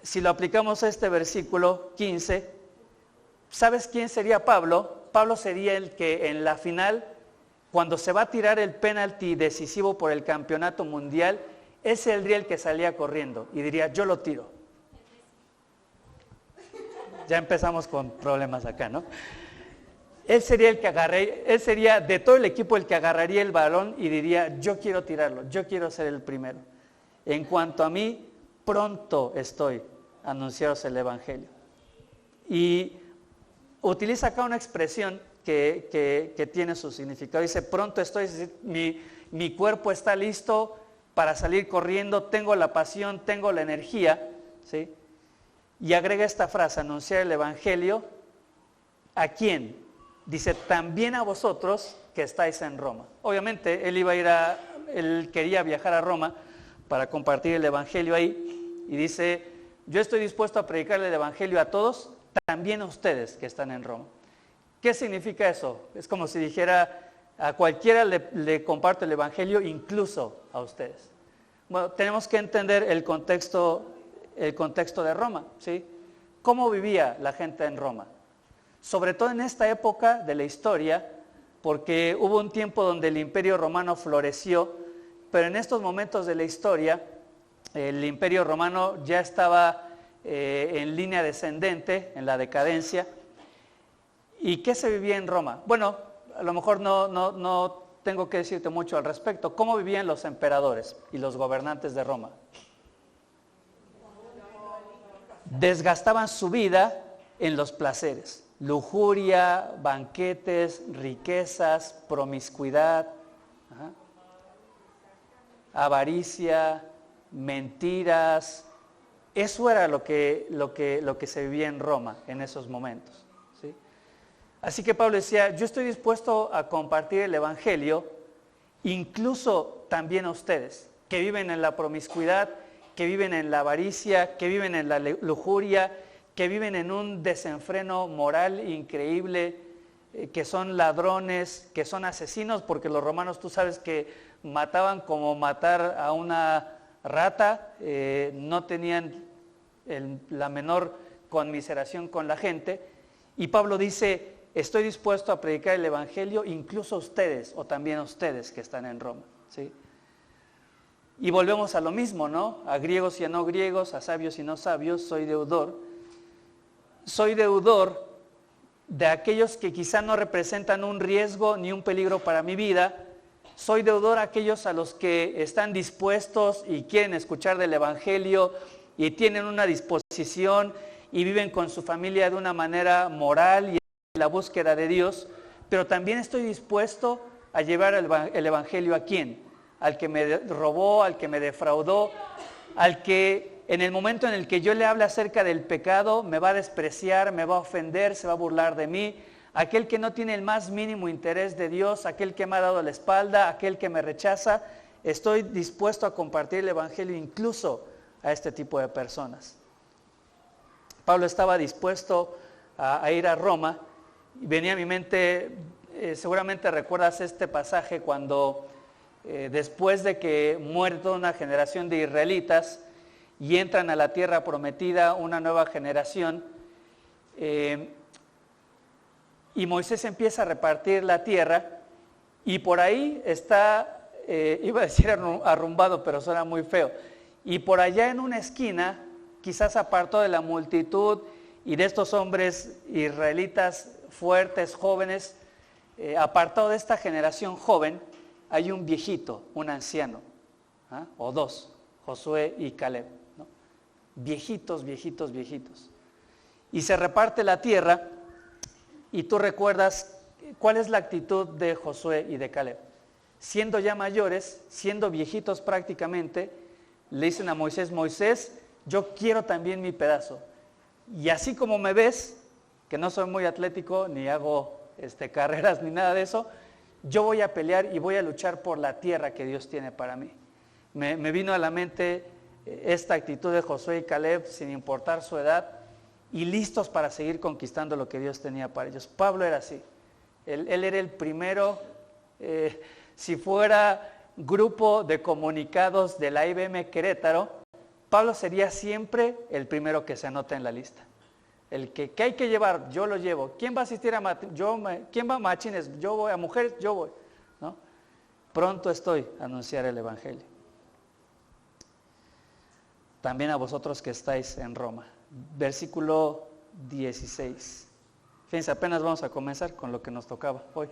si lo aplicamos a este versículo 15, ¿sabes quién sería Pablo? Pablo sería el que en la final, cuando se va a tirar el penalti decisivo por el campeonato mundial, él sería el que salía corriendo y diría, yo lo tiro. Ya empezamos con problemas acá, ¿no? Él sería el que él sería de todo el equipo el que agarraría el balón y diría, yo quiero tirarlo, yo quiero ser el primero. En cuanto a mí, pronto estoy, anunciaros el Evangelio. Y utiliza acá una expresión que tiene su significado. Dice, pronto estoy, es decir, mi cuerpo está listo para salir corriendo, tengo la pasión, tengo la energía, ¿sí? Y agrega esta frase, anunciar el Evangelio, ¿a quién? Dice, también a vosotros que estáis en Roma. Obviamente, él quería viajar a Roma para compartir el Evangelio ahí, y dice, yo estoy dispuesto a predicarle el Evangelio a todos, también a ustedes que están en Roma. ¿Qué significa eso? Es como si dijera, a cualquiera le comparto el Evangelio, incluso a ustedes. Bueno, tenemos que entender el contexto de Roma, ¿sí? ¿Cómo vivía la gente en Roma? Sobre todo en esta época de la historia, porque hubo un tiempo donde el Imperio Romano floreció, pero en estos momentos de la historia, el Imperio Romano ya estaba en línea descendente, en la decadencia. ¿Y qué se vivía en Roma? Bueno, a lo mejor no tengo que decirte mucho al respecto. ¿Cómo vivían los emperadores y los gobernantes de Roma? Desgastaban su vida en los placeres. Lujuria, banquetes, riquezas, promiscuidad, avaricia, mentiras. Eso era lo que se vivía en Roma en esos momentos, ¿sí? Así que Pablo decía, yo estoy dispuesto a compartir el Evangelio, incluso también a ustedes, que viven en la promiscuidad, que viven en la avaricia, que viven en la lujuria, que viven en un desenfreno moral increíble, que son ladrones, que son asesinos, porque los romanos, tú sabes que mataban como matar a una rata, no tenían la menor conmiseración con la gente. Y Pablo dice, estoy dispuesto a predicar el Evangelio incluso a ustedes, o también a ustedes que están en Roma, ¿sí? Y volvemos a lo mismo, ¿no? A griegos y a no griegos, a sabios y no sabios, soy deudor. Soy deudor de aquellos que quizá no representan un riesgo ni un peligro para mi vida. Soy deudor a aquellos a los que están dispuestos y quieren escuchar del Evangelio y tienen una disposición y viven con su familia de una manera moral y en la búsqueda de Dios. Pero también estoy dispuesto a llevar el Evangelio a ¿quién? Al que me robó, al que me defraudó, al que en el momento en el que yo le hable acerca del pecado me va a despreciar, me va a ofender, se va a burlar de mí. Aquel que no tiene el más mínimo interés de Dios, aquel que me ha dado la espalda, aquel que me rechaza, estoy dispuesto a compartir el Evangelio incluso a este tipo de personas. Pablo estaba dispuesto a ir a Roma y venía a mi mente, seguramente recuerdas este pasaje cuando después de que muere toda una generación de israelitas y entran a la tierra prometida una nueva generación, y Moisés empieza a repartir la tierra y por ahí está, iba a decir arrumbado, pero suena muy feo, y por allá en una esquina, quizás apartado de la multitud y de estos hombres israelitas fuertes, jóvenes, apartado de esta generación joven, hay un viejito, un anciano, o dos, Josué y Caleb, ¿no? Viejitos. Y se reparte la tierra, y tú recuerdas cuál es la actitud de Josué y de Caleb. Siendo ya mayores, siendo viejitos prácticamente, le dicen a Moisés: Moisés, yo quiero también mi pedazo. Y así como me ves, que no soy muy atlético, ni hago carreras ni nada de eso, yo voy a pelear y voy a luchar por la tierra que Dios tiene para mí. Me vino a la mente esta actitud de Josué y Caleb, sin importar su edad, y listos para seguir conquistando lo que Dios tenía para ellos. Pablo era así. Él era el primero. Si fuera grupo de comunicados de la IBM Querétaro, Pablo sería siempre el primero que se anota en la lista. El que hay que llevar, yo lo llevo. ¿Quién va a asistir a ¿Quién va a machines? Yo voy. A mujeres, yo voy, ¿no? Pronto estoy a anunciar el Evangelio. También a vosotros que estáis en Roma. Versículo 16. Fíjense, apenas vamos a comenzar con lo que nos tocaba hoy.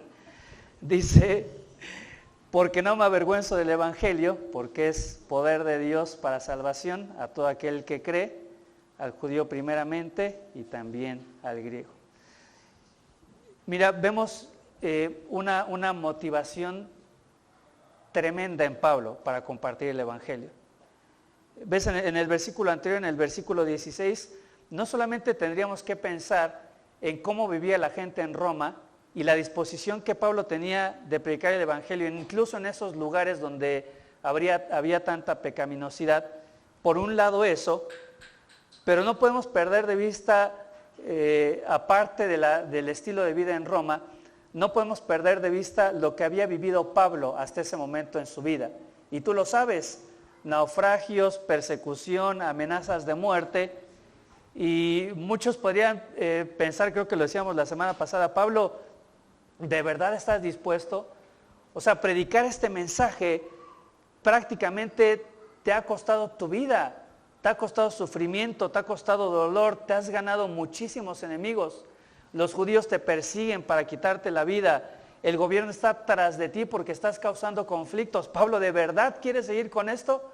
Dice: porque no me avergüenzo del Evangelio, porque es poder de Dios para salvación a todo aquel que cree, al judío primeramente y también al griego. Mira, vemos una motivación tremenda en Pablo para compartir el Evangelio. Ves en el versículo anterior, en el versículo 16, no solamente tendríamos que pensar en cómo vivía la gente en Roma y la disposición que Pablo tenía de predicar el Evangelio, incluso en esos lugares donde había tanta pecaminosidad. Por un lado eso, pero no podemos perder de vista, aparte del estilo de vida en Roma, no podemos perder de vista lo que había vivido Pablo hasta ese momento en su vida. Y tú lo sabes: naufragios, persecución, amenazas de muerte. Y muchos podrían pensar, creo que lo decíamos la semana pasada: Pablo, ¿de verdad estás dispuesto? O sea, predicar este mensaje prácticamente te ha costado tu vida, te ha costado sufrimiento, te ha costado dolor, te has ganado muchísimos enemigos. Los judíos te persiguen para quitarte la vida. El gobierno está tras de ti porque estás causando conflictos. Pablo, ¿de verdad quieres seguir con esto?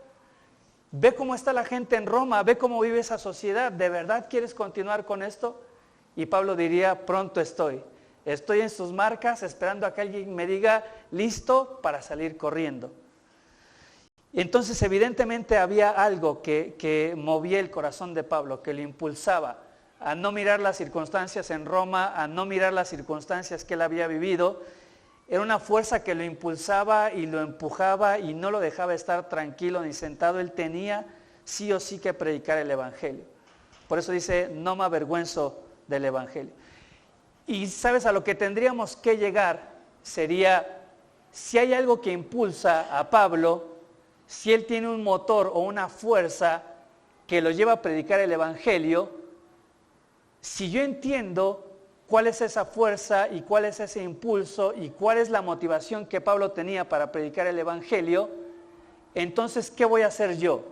Ve cómo está la gente en Roma, ve cómo vive esa sociedad. ¿De verdad quieres continuar con esto? Y Pablo diría: pronto estoy en sus marcas, esperando a que alguien me diga listo para salir corriendo. Entonces, evidentemente había algo que movía el corazón de Pablo, que le impulsaba a no mirar las circunstancias en Roma, a no mirar las circunstancias que él había vivido. Era una fuerza que lo impulsaba y lo empujaba y no lo dejaba estar tranquilo ni sentado. Él tenía sí o sí que predicar el Evangelio. Por eso dice: no me avergüenzo del Evangelio. Y sabes, a lo que tendríamos que llegar sería, si hay algo que impulsa a Pablo, si él tiene un motor o una fuerza que lo lleva a predicar el Evangelio, si yo entiendo cuál es esa fuerza y cuál es ese impulso y cuál es la motivación que Pablo tenía para predicar el Evangelio, entonces, ¿qué voy a hacer yo?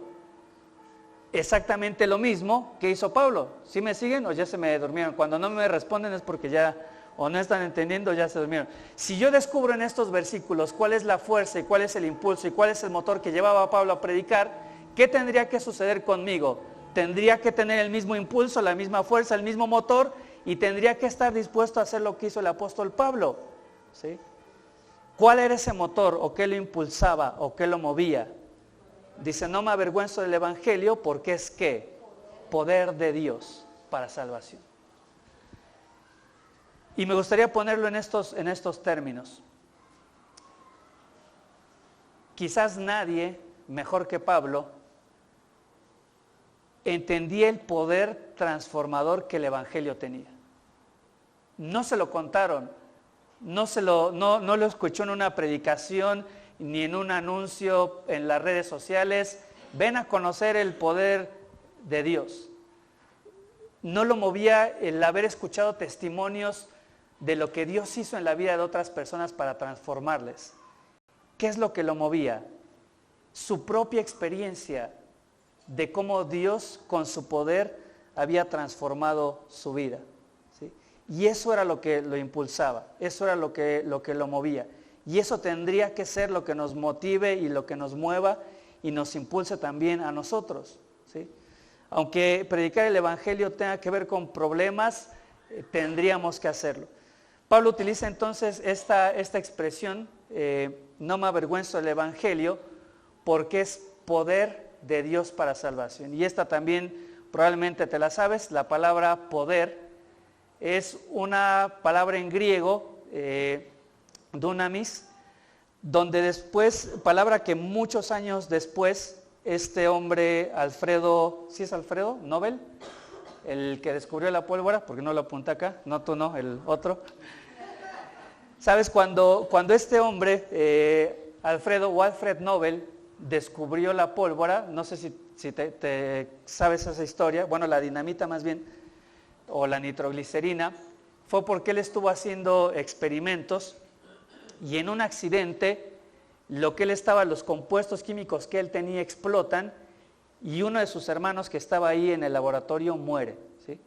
Exactamente lo mismo que hizo Pablo. ¿Sí me siguen o ya se me durmieron? Cuando no me responden es porque ya o no están entendiendo, ya se durmieron. Si yo descubro en estos versículos cuál es la fuerza y cuál es el impulso y cuál es el motor que llevaba a Pablo a predicar, ¿qué tendría que suceder conmigo? Tendría que tener el mismo impulso, la misma fuerza, el mismo motor, y tendría que estar dispuesto a hacer lo que hizo el apóstol Pablo, ¿sí? ¿Cuál era ese motor o qué lo impulsaba o qué lo movía? Dice: no me avergüenzo del Evangelio porque es ¿qué? Poder de Dios para salvación. Y me gustaría ponerlo en estos términos. Quizás nadie mejor que Pablo entendía el poder transformador que el Evangelio tenía. No se lo contaron, no lo escuchó en una predicación ni en un anuncio en las redes sociales. Ven a conocer el poder de Dios. No lo movía el haber escuchado testimonios de lo que Dios hizo en la vida de otras personas para transformarles. ¿Qué es lo que lo movía? Su propia experiencia de cómo Dios con su poder había transformado su vida, ¿sí? Y eso era lo que lo impulsaba, eso era lo que lo movía. Y eso tendría que ser lo que nos motive y lo que nos mueva y nos impulse también a nosotros, ¿sí? Aunque predicar el Evangelio tenga que ver con problemas, tendríamos que hacerlo. Pablo utiliza entonces esta expresión, no me avergüenzo del Evangelio, porque es poder de Dios para salvación. Y esta también probablemente te la sabes, la palabra poder es una palabra en griego, dunamis, donde después, palabra que muchos años después, este hombre Alfredo, ¿sí es Alfredo Nobel? El que descubrió la pólvora, porque no lo apunté acá, no tú no, el otro. ¿Sabes? Cuando este hombre, Alfred Nobel, descubrió la pólvora, no sé si te sabes esa historia, bueno, la dinamita más bien, o la nitroglicerina, fue porque él estuvo haciendo experimentos y en un accidente, los compuestos químicos que él tenía explotan y uno de sus hermanos que estaba ahí en el laboratorio muere, ¿sí?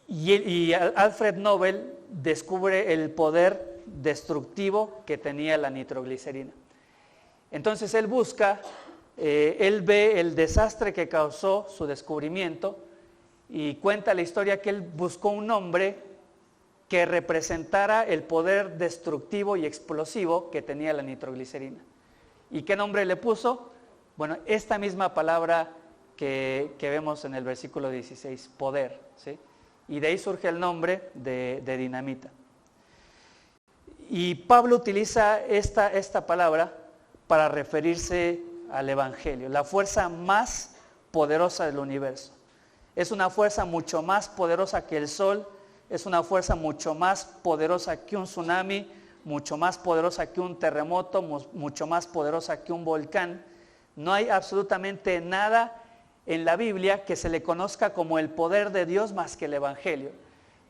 Y Alfred Nobel descubre el poder destructivo que tenía la nitroglicerina. Entonces él busca, él ve el desastre que causó su descubrimiento y cuenta la historia que él buscó un nombre que representara el poder destructivo y explosivo que tenía la nitroglicerina. ¿Y qué nombre le puso? Bueno, esta misma palabra que vemos en el versículo 16, poder, ¿sí? Y de ahí surge el nombre de dinamita. Y Pablo utiliza esta palabra para referirse al Evangelio, la fuerza más poderosa del universo. Es una fuerza mucho más poderosa que el sol, es una fuerza mucho más poderosa que un tsunami, mucho más poderosa que un terremoto, mucho más poderosa que un volcán. No hay absolutamente nada en la Biblia que se le conozca como el poder de Dios más que el Evangelio.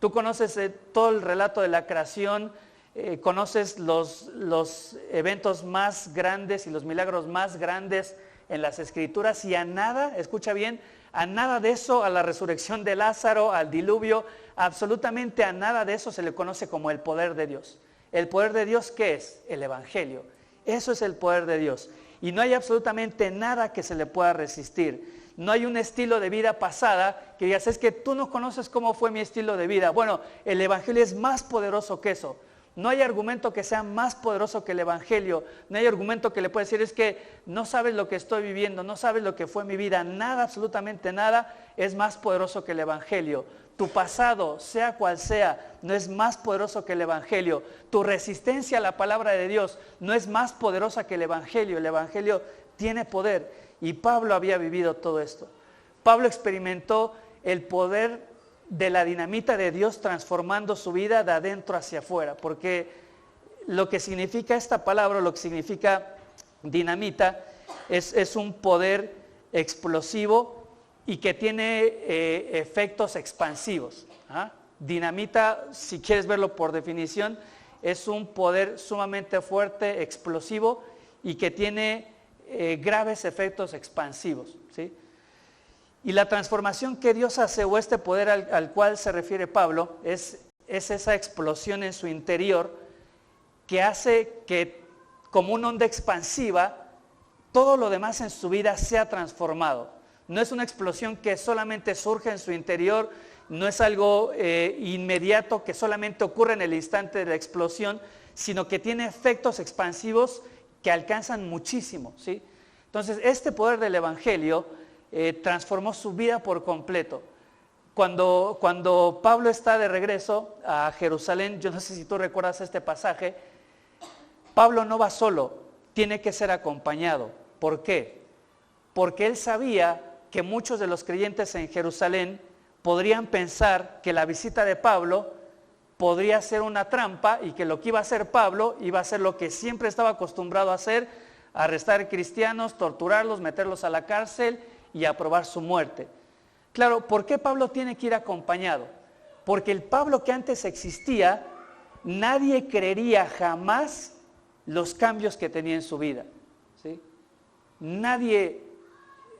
Tú conoces todo el relato de la creación, conoces los eventos más grandes y los milagros más grandes en las Escrituras y a nada, escucha bien, a nada de eso, a la resurrección de Lázaro, al diluvio, absolutamente a nada de eso se le conoce como el poder de Dios. ¿El poder de Dios qué es? El Evangelio. Eso es el poder de Dios. Y no hay absolutamente nada que se le pueda resistir. No hay un estilo de vida pasada que digas, es que tú no conoces cómo fue mi estilo de vida. Bueno, el Evangelio es más poderoso que eso. No hay argumento que sea más poderoso que el Evangelio. No hay argumento que le pueda decir, es que no sabes lo que estoy viviendo, no sabes lo que fue mi vida. Nada, absolutamente nada, es más poderoso que el Evangelio. Tu pasado, sea cual sea, no es más poderoso que el Evangelio. Tu resistencia a la palabra de Dios no es más poderosa que el Evangelio. El Evangelio tiene poder. Y Pablo había vivido todo esto. Pablo experimentó el poder de la dinamita de Dios transformando su vida de adentro hacia afuera, porque lo que significa esta palabra, lo que significa dinamita, es un poder explosivo y que tiene efectos expansivos. ¿Ah? Dinamita, si quieres verlo por definición, es un poder sumamente fuerte, explosivo y que tiene graves efectos expansivos, ¿sí? Y la transformación que Dios hace, o este poder al cual se refiere Pablo, es esa explosión en su interior que hace que, como una onda expansiva, todo lo demás en su vida sea transformado. No es una explosión que solamente surge en su interior, no es algo inmediato que solamente ocurre en el instante de la explosión, sino que tiene efectos expansivos que alcanzan muchísimo, ¿sí? Entonces, este poder del Evangelio transformó su vida por completo. Cuando Pablo está de regreso a Jerusalén, yo no sé si tú recuerdas este pasaje, Pablo no va solo, tiene que ser acompañado. ¿Por qué? Porque él sabía que muchos de los creyentes en Jerusalén podrían pensar que la visita de Pablo podría ser una trampa y que lo que iba a hacer Pablo iba a ser lo que siempre estaba acostumbrado a hacer, arrestar cristianos, torturarlos, meterlos a la cárcel y aprobar su muerte. Claro, ¿por qué Pablo tiene que ir acompañado? Porque el Pablo que antes existía, nadie creería jamás los cambios que tenía en su vida, ¿sí? Nadie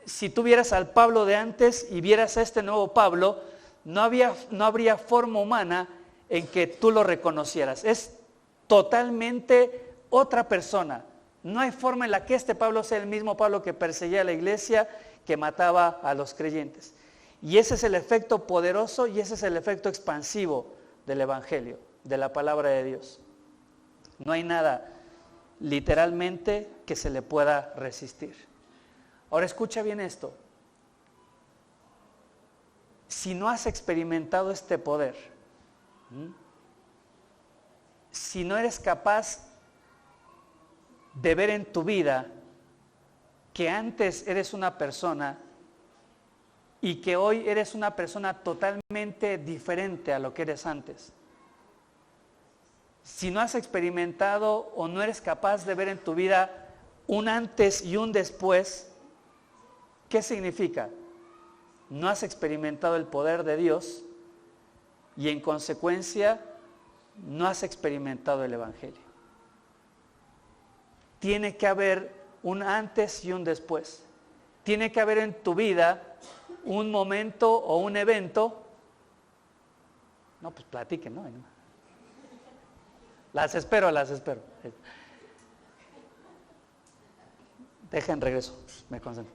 si tú vieras al Pablo de antes y vieras a este nuevo Pablo, no habría forma humana en que tú lo reconocieras. Es totalmente otra persona. No hay forma en la que este Pablo sea el mismo Pablo que perseguía a la iglesia, que mataba a los creyentes. Y ese es el efecto poderoso y ese es el efecto expansivo del Evangelio, de la palabra de Dios. No hay nada literalmente que se le pueda resistir. Ahora escucha bien esto. Si no has experimentado este poder, si no eres capaz de ver en tu vida que antes eres una persona y que hoy eres una persona totalmente diferente a lo que eres antes, si no has experimentado o no eres capaz de ver en tu vida un antes y un después, ¿qué significa? No has experimentado el poder de Dios y en consecuencia no has experimentado el Evangelio. Tiene que haber un antes y un después. Tiene que haber en tu vida un momento o un evento. No, pues platiquen, ¿no? Las espero. Dejen regreso, me concentro.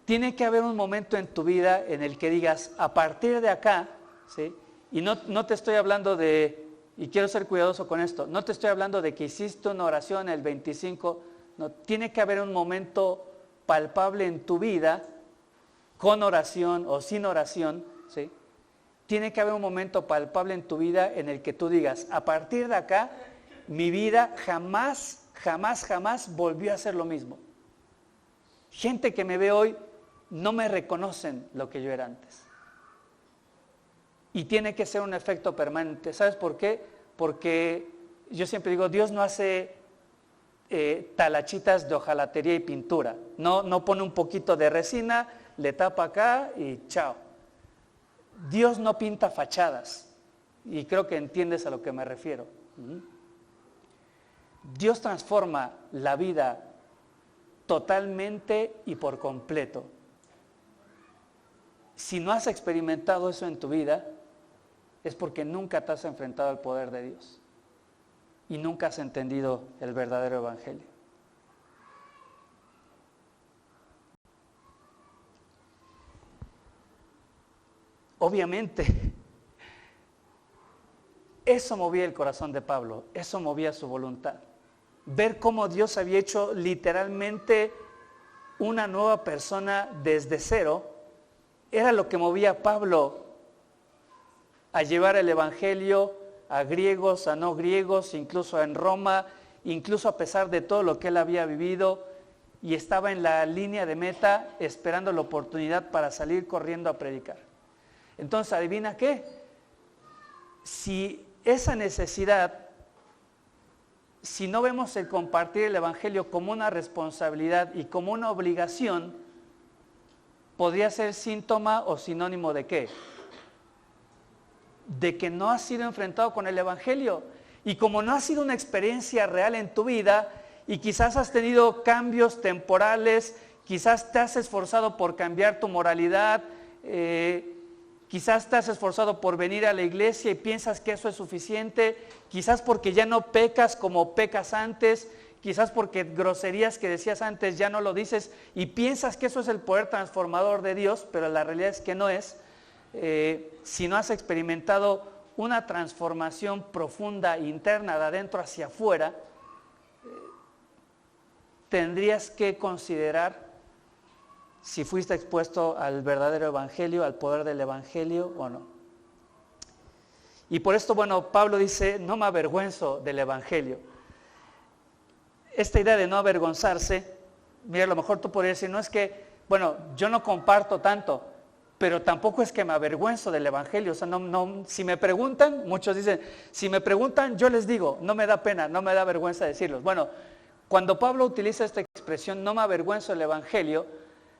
Tiene que haber un momento en tu vida en el que digas, a partir de acá, ¿sí? Y no te estoy hablando de, y quiero ser cuidadoso con esto, no te estoy hablando de que hiciste una oración el 25, no, tiene que haber un momento palpable en tu vida, con oración o sin oración, ¿sí? Tiene que haber un momento palpable en tu vida en el que tú digas, a partir de acá, mi vida jamás volvió a ser lo mismo. Gente que me ve hoy no me reconocen lo que yo era antes. Y tiene que ser un efecto permanente. ¿Sabes por qué? Porque yo siempre digo, Dios no hace talachitas de hojalatería y pintura. No pone un poquito de resina, le tapa acá y chao. Dios no pinta fachadas. Y creo que entiendes a lo que me refiero. Dios transforma la vida totalmente y por completo. Si no has experimentado eso en tu vida, es porque nunca te has enfrentado al poder de Dios y nunca has entendido el verdadero Evangelio. Obviamente, eso movía el corazón de Pablo, eso movía su voluntad. Ver cómo Dios había hecho literalmente una nueva persona desde cero, era lo que movía a Pablo a llevar el Evangelio a griegos, a no griegos, incluso en Roma, incluso a pesar de todo lo que él había vivido, y estaba en la línea de meta esperando la oportunidad para salir corriendo a predicar. Entonces, ¿adivina qué? Si esa necesidad, si no vemos el compartir el Evangelio como una responsabilidad y como una obligación, podría ser síntoma o sinónimo de ¿qué? De que no has sido enfrentado con el Evangelio. Y como no ha sido una experiencia real en tu vida, y quizás has tenido cambios temporales, quizás te has esforzado por cambiar tu moralidad, quizás te has esforzado por venir a la iglesia y piensas que eso es suficiente, quizás porque ya no pecas como pecas antes, quizás porque groserías que decías antes ya no lo dices y piensas que eso es el poder transformador de Dios, pero la realidad es que no es. Si no has experimentado una transformación profunda interna de adentro hacia afuera, tendrías que considerar si fuiste expuesto al verdadero Evangelio, al poder del Evangelio o no. Y por esto, bueno, Pablo dice, no me avergüenzo del Evangelio. Esta idea de no avergonzarse, mira, a lo mejor tú podrías decir, no es que, bueno, yo no comparto tanto, pero tampoco es que me avergüenzo del Evangelio. O sea, si me preguntan, muchos dicen, si me preguntan, yo les digo, no me da pena, no me da vergüenza decirlos. Bueno, cuando Pablo utiliza esta expresión, no me avergüenzo del Evangelio,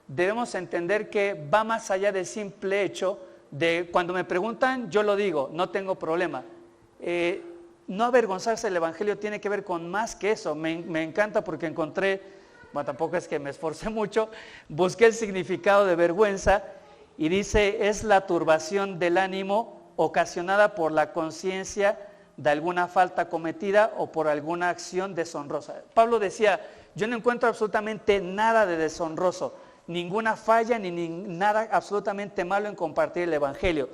debemos entender que va más allá del simple hecho de cuando me preguntan, yo lo digo, no tengo problema. No avergonzarse del Evangelio tiene que ver con más que eso. Me encanta porque encontré bueno, tampoco es que me esforcé mucho, busqué el significado de vergüenza y dice, es la turbación del ánimo ocasionada por la conciencia de alguna falta cometida o por alguna acción deshonrosa. Pablo decía, yo no encuentro absolutamente nada de deshonroso, ninguna falla ni nada absolutamente malo en compartir el Evangelio.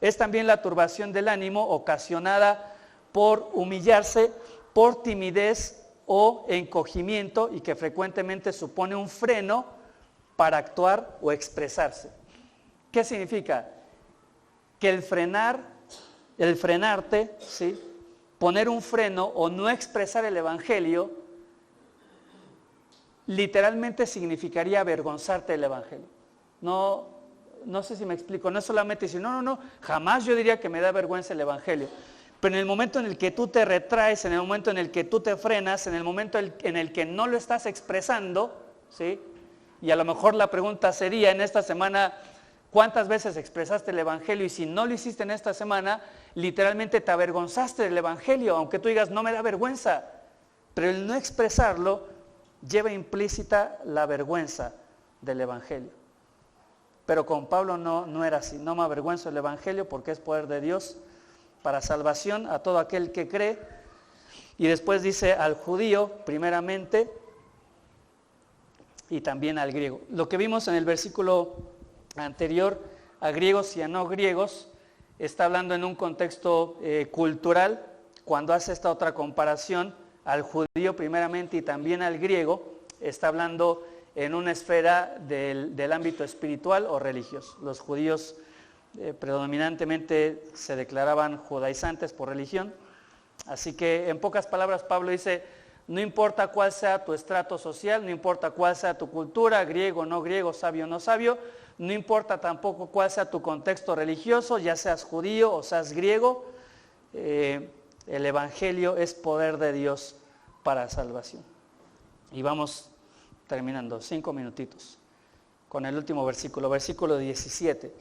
Es también la turbación del ánimo ocasionada por humillarse, por timidez o encogimiento y que frecuentemente supone un freno para actuar o expresarse. ¿Qué significa? Que el frenarte, ¿sí? Poner un freno o no expresar el Evangelio, literalmente significaría avergonzarte del Evangelio. No sé si me explico, no es solamente decir, no, jamás yo diría que me da vergüenza el Evangelio. Pero en el momento en el que tú te retraes, en el momento en el que tú te frenas, en el momento en el que no lo estás expresando, ¿sí? Y a lo mejor la pregunta sería en esta semana, ¿cuántas veces expresaste el Evangelio? Y si no lo hiciste en esta semana, literalmente te avergonzaste del Evangelio, aunque tú digas, no me da vergüenza. Pero el no expresarlo lleva implícita la vergüenza del Evangelio. Pero con Pablo no era así. No me avergüenzo del Evangelio porque es poder de Dios para salvación a todo aquel que cree. Y después dice al judío primeramente y también al griego. Lo que vimos en el versículo anterior, a griegos y a no griegos, está hablando en un contexto cultural. Cuando hace esta otra comparación, al judío primeramente y también al griego, está hablando en una esfera del ámbito espiritual o religioso. Los judíos predominantemente se declaraban judaizantes por religión, así que en pocas palabras Pablo dice, no importa cuál sea tu estrato social, no importa cuál sea tu cultura, griego, no griego, sabio, no sabio, no importa tampoco cuál sea tu contexto religioso, ya seas judío o seas griego, el Evangelio es poder de Dios para salvación. Y vamos terminando, 5 minutitos, con el último versículo, versículo 17.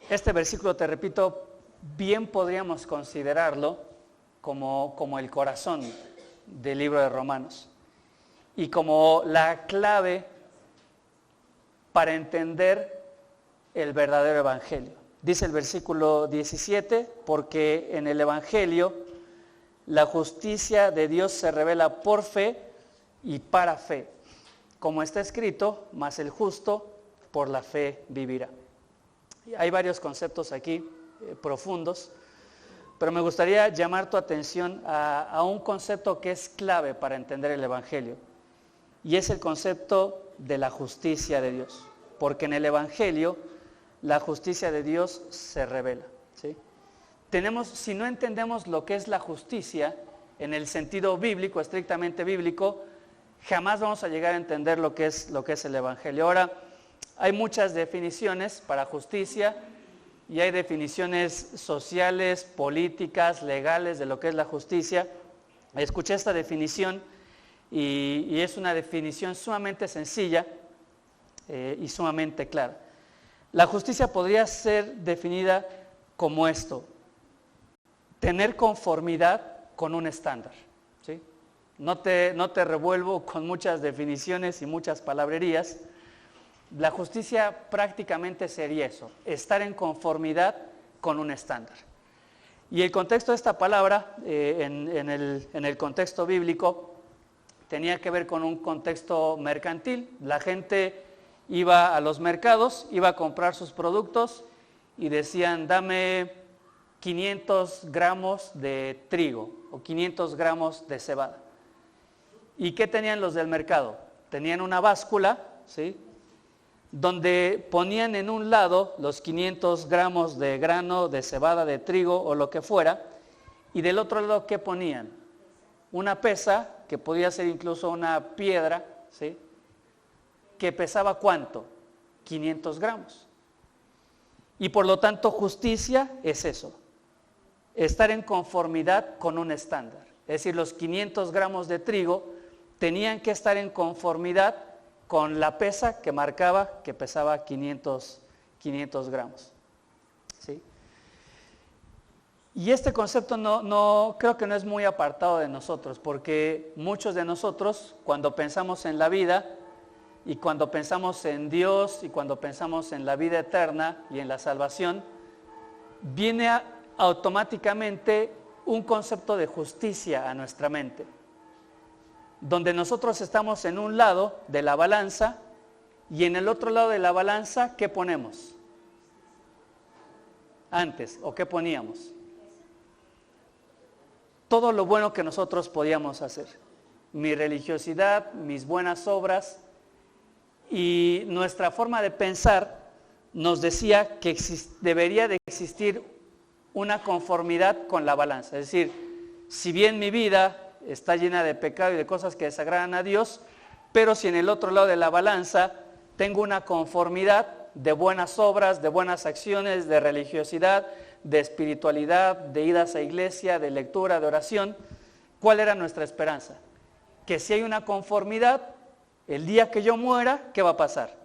Este versículo, te repito, bien podríamos considerarlo como el corazón del libro de Romanos y como la clave para entender el verdadero Evangelio. Dice el versículo 17, porque en el Evangelio la justicia de Dios se revela por fe y para fe. Como está escrito, mas el justo por la fe vivirá. Hay varios conceptos aquí profundos, pero me gustaría llamar tu atención a un concepto que es clave para entender el Evangelio, y es el concepto de la justicia de Dios, porque en el Evangelio la justicia de Dios se revela, ¿sí? Si no entendemos lo que es la justicia en el sentido bíblico, estrictamente bíblico, jamás vamos a llegar a entender lo que es el Evangelio. Ahora, hay muchas definiciones para justicia y hay definiciones sociales, políticas, legales de lo que es la justicia. Escuché esta definición y es una definición sumamente sencilla y sumamente clara. La justicia podría ser definida como esto: tener conformidad con un estándar, ¿sí? No te revuelvo con muchas definiciones y muchas palabrerías. La justicia prácticamente sería eso, estar en conformidad con un estándar. Y el contexto de esta palabra, en el contexto bíblico, tenía que ver con un contexto mercantil. La gente iba a los mercados, iba a comprar sus productos y decían, dame 500 gramos de trigo o 500 gramos de cebada. ¿Y qué tenían los del mercado? Tenían una báscula, ¿sí?, donde ponían en un lado los 500 gramos de grano, de cebada, de trigo o lo que fuera, y del otro lado, ¿qué ponían? Una pesa, que podía ser incluso una piedra, ¿sí?, que pesaba ¿cuánto? 500 gramos. Y por lo tanto, justicia es eso, estar en conformidad con un estándar. Es decir, los 500 gramos de trigo tenían que estar en conformidad con la pesa que marcaba que pesaba 500 gramos. ¿Sí? Y este concepto no creo que no es muy apartado de nosotros, porque muchos de nosotros, cuando pensamos en la vida, y cuando pensamos en Dios, y cuando pensamos en la vida eterna y en la salvación, viene automáticamente un concepto de justicia a nuestra mente, donde nosotros estamos en un lado de la balanza, y en el otro lado de la balanza, ¿qué ponemos? Antes, ¿o qué poníamos? Todo lo bueno que nosotros podíamos hacer. Mi religiosidad, mis buenas obras, y nuestra forma de pensar nos decía que debería de existir una conformidad con la balanza. Es decir, si bien mi vida está llena de pecado y de cosas que desagradan a Dios, pero si en el otro lado de la balanza tengo una conformidad de buenas obras, de buenas acciones, de religiosidad, de espiritualidad, de idas a iglesia, de lectura, de oración, ¿cuál era nuestra esperanza? Que si hay una conformidad, el día que yo muera, ¿qué va a pasar?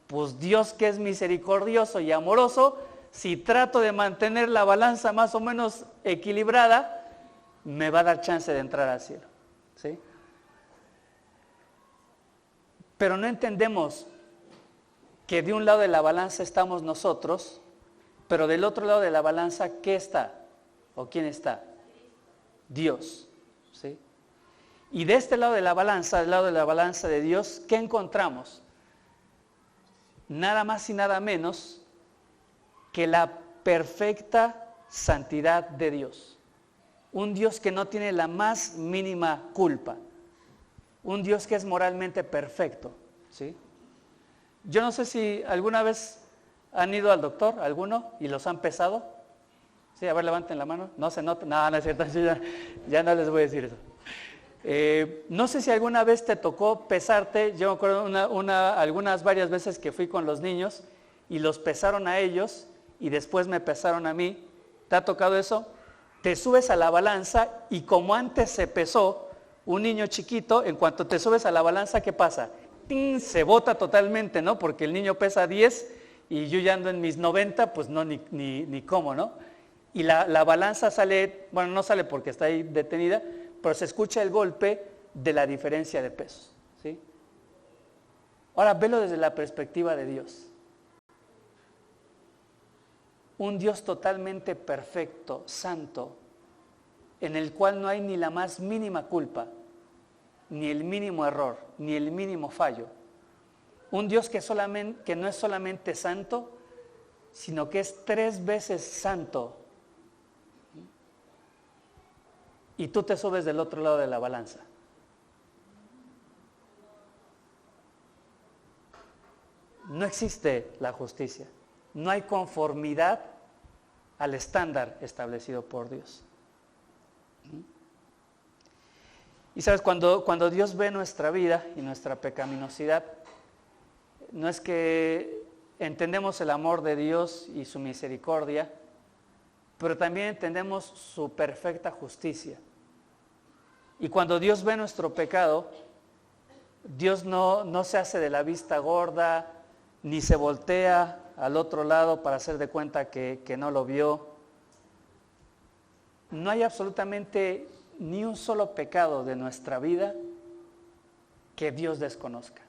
Pues Dios, que es misericordioso y amoroso, si trato de mantener la balanza más o menos equilibrada, me va a dar chance de entrar al cielo, ¿sí? Pero no entendemos que de un lado de la balanza estamos nosotros, pero del otro lado de la balanza, ¿qué está? ¿O quién está? Dios, ¿sí? Y de este lado de la balanza, del lado de la balanza de Dios, ¿qué encontramos? Nada más y nada menos que la perfecta santidad de Dios. Un Dios que no tiene la más mínima culpa. Un Dios que es moralmente perfecto, ¿sí? Yo no sé si alguna vez han ido al doctor, alguno, y los han pesado. Sí, a ver, levanten la mano. No se nota. No es cierto. Ya no les voy a decir eso. No sé si alguna vez te tocó pesarte. Yo me acuerdo algunas varias veces que fui con los niños y los pesaron a ellos y después me pesaron a mí. ¿Te ha tocado eso? Te subes a la balanza y como antes se pesó un niño chiquito, en cuanto te subes a la balanza, ¿qué pasa? ¡Ting! Se bota totalmente, ¿no? Porque el niño pesa 10 y yo ya ando en mis 90, pues no, ni cómo, ¿no? Y la balanza sale, bueno, no sale porque está ahí detenida, pero se escucha el golpe de la diferencia de pesos, ¿sí? Ahora, velo desde la perspectiva de Dios. Un Dios totalmente perfecto, santo, en el cual no hay ni la más mínima culpa, ni el mínimo error, ni el mínimo fallo. Un Dios que no es solamente santo, sino que es 3 veces santo. Y tú te subes del otro lado de la balanza. No existe la justicia. No hay conformidad al estándar establecido por Dios. Y sabes, cuando Dios ve nuestra vida y nuestra pecaminosidad, no es que entendemos el amor de Dios y su misericordia, pero también entendemos su perfecta justicia. Y cuando Dios ve nuestro pecado, Dios no se hace de la vista gorda, ni se voltea al otro lado para hacer de cuenta que no lo vio. No hay absolutamente ni un solo pecado de nuestra vida que Dios desconozca.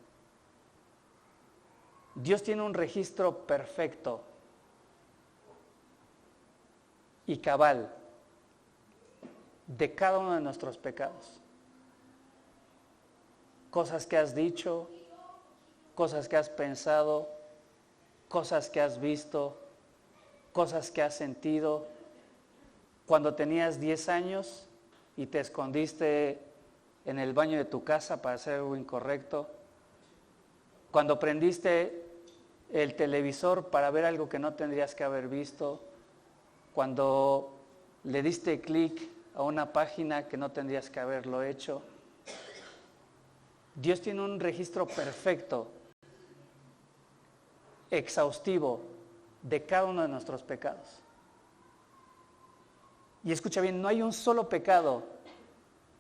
Dios tiene un registro perfecto y cabal de cada uno de nuestros pecados. Cosas que has dicho, cosas que has pensado, cosas que has visto, cosas que has sentido. Cuando tenías 10 años y te escondiste en el baño de tu casa para hacer algo incorrecto. Cuando prendiste el televisor para ver algo que no tendrías que haber visto. Cuando le diste clic a una página que no tendrías que haberlo hecho. Dios tiene un registro perfecto, exhaustivo, de cada uno de nuestros pecados. Y escucha bien, no hay un solo pecado,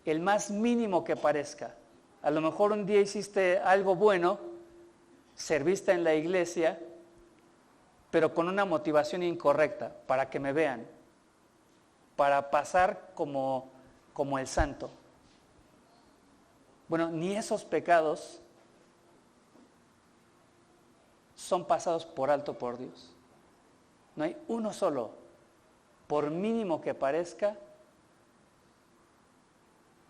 el más mínimo que parezca. A lo mejor un día hiciste algo bueno, serviste en la iglesia, pero con una motivación incorrecta, para que me vean. para pasar como el santo. Bueno, ni esos pecados son pasados por alto por Dios. No hay uno solo, por mínimo que parezca,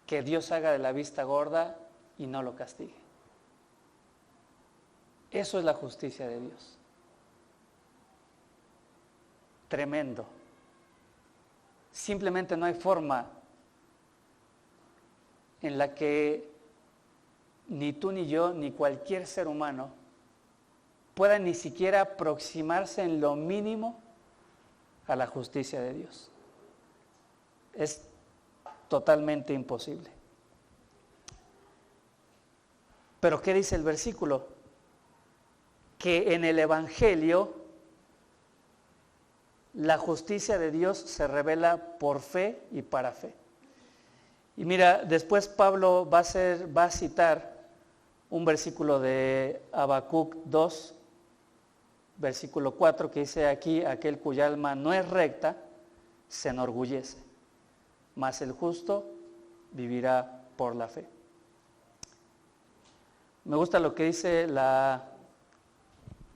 que Dios haga de la vista gorda y no lo castigue. Eso es la justicia de Dios. Tremendo. Simplemente no hay forma en la que ni tú ni yo, ni cualquier ser humano pueda ni siquiera aproximarse en lo mínimo a la justicia de Dios. Es totalmente imposible. Pero ¿qué dice el versículo? Que en el Evangelio la justicia de Dios se revela por fe y para fe. Y mira, después Pablo va a citar un versículo de Habacuc 2, versículo 4, que dice aquí: aquel cuya alma no es recta se enorgullece, mas el justo vivirá por la fe. Me gusta lo que dice la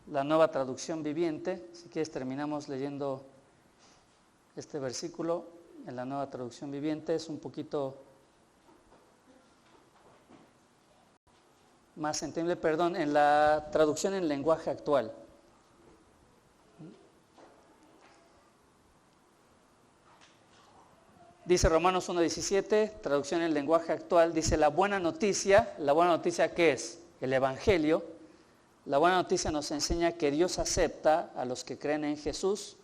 Nueva Traducción Viviente. Si quieres terminamos leyendo este versículo en la Nueva Traducción Viviente. Es un poquito más entendible, en la traducción en lenguaje actual. Dice Romanos 1:17, traducción en lenguaje actual, dice: la buena noticia ¿qué es? El Evangelio. La buena noticia nos enseña que Dios acepta a los que creen en Jesús,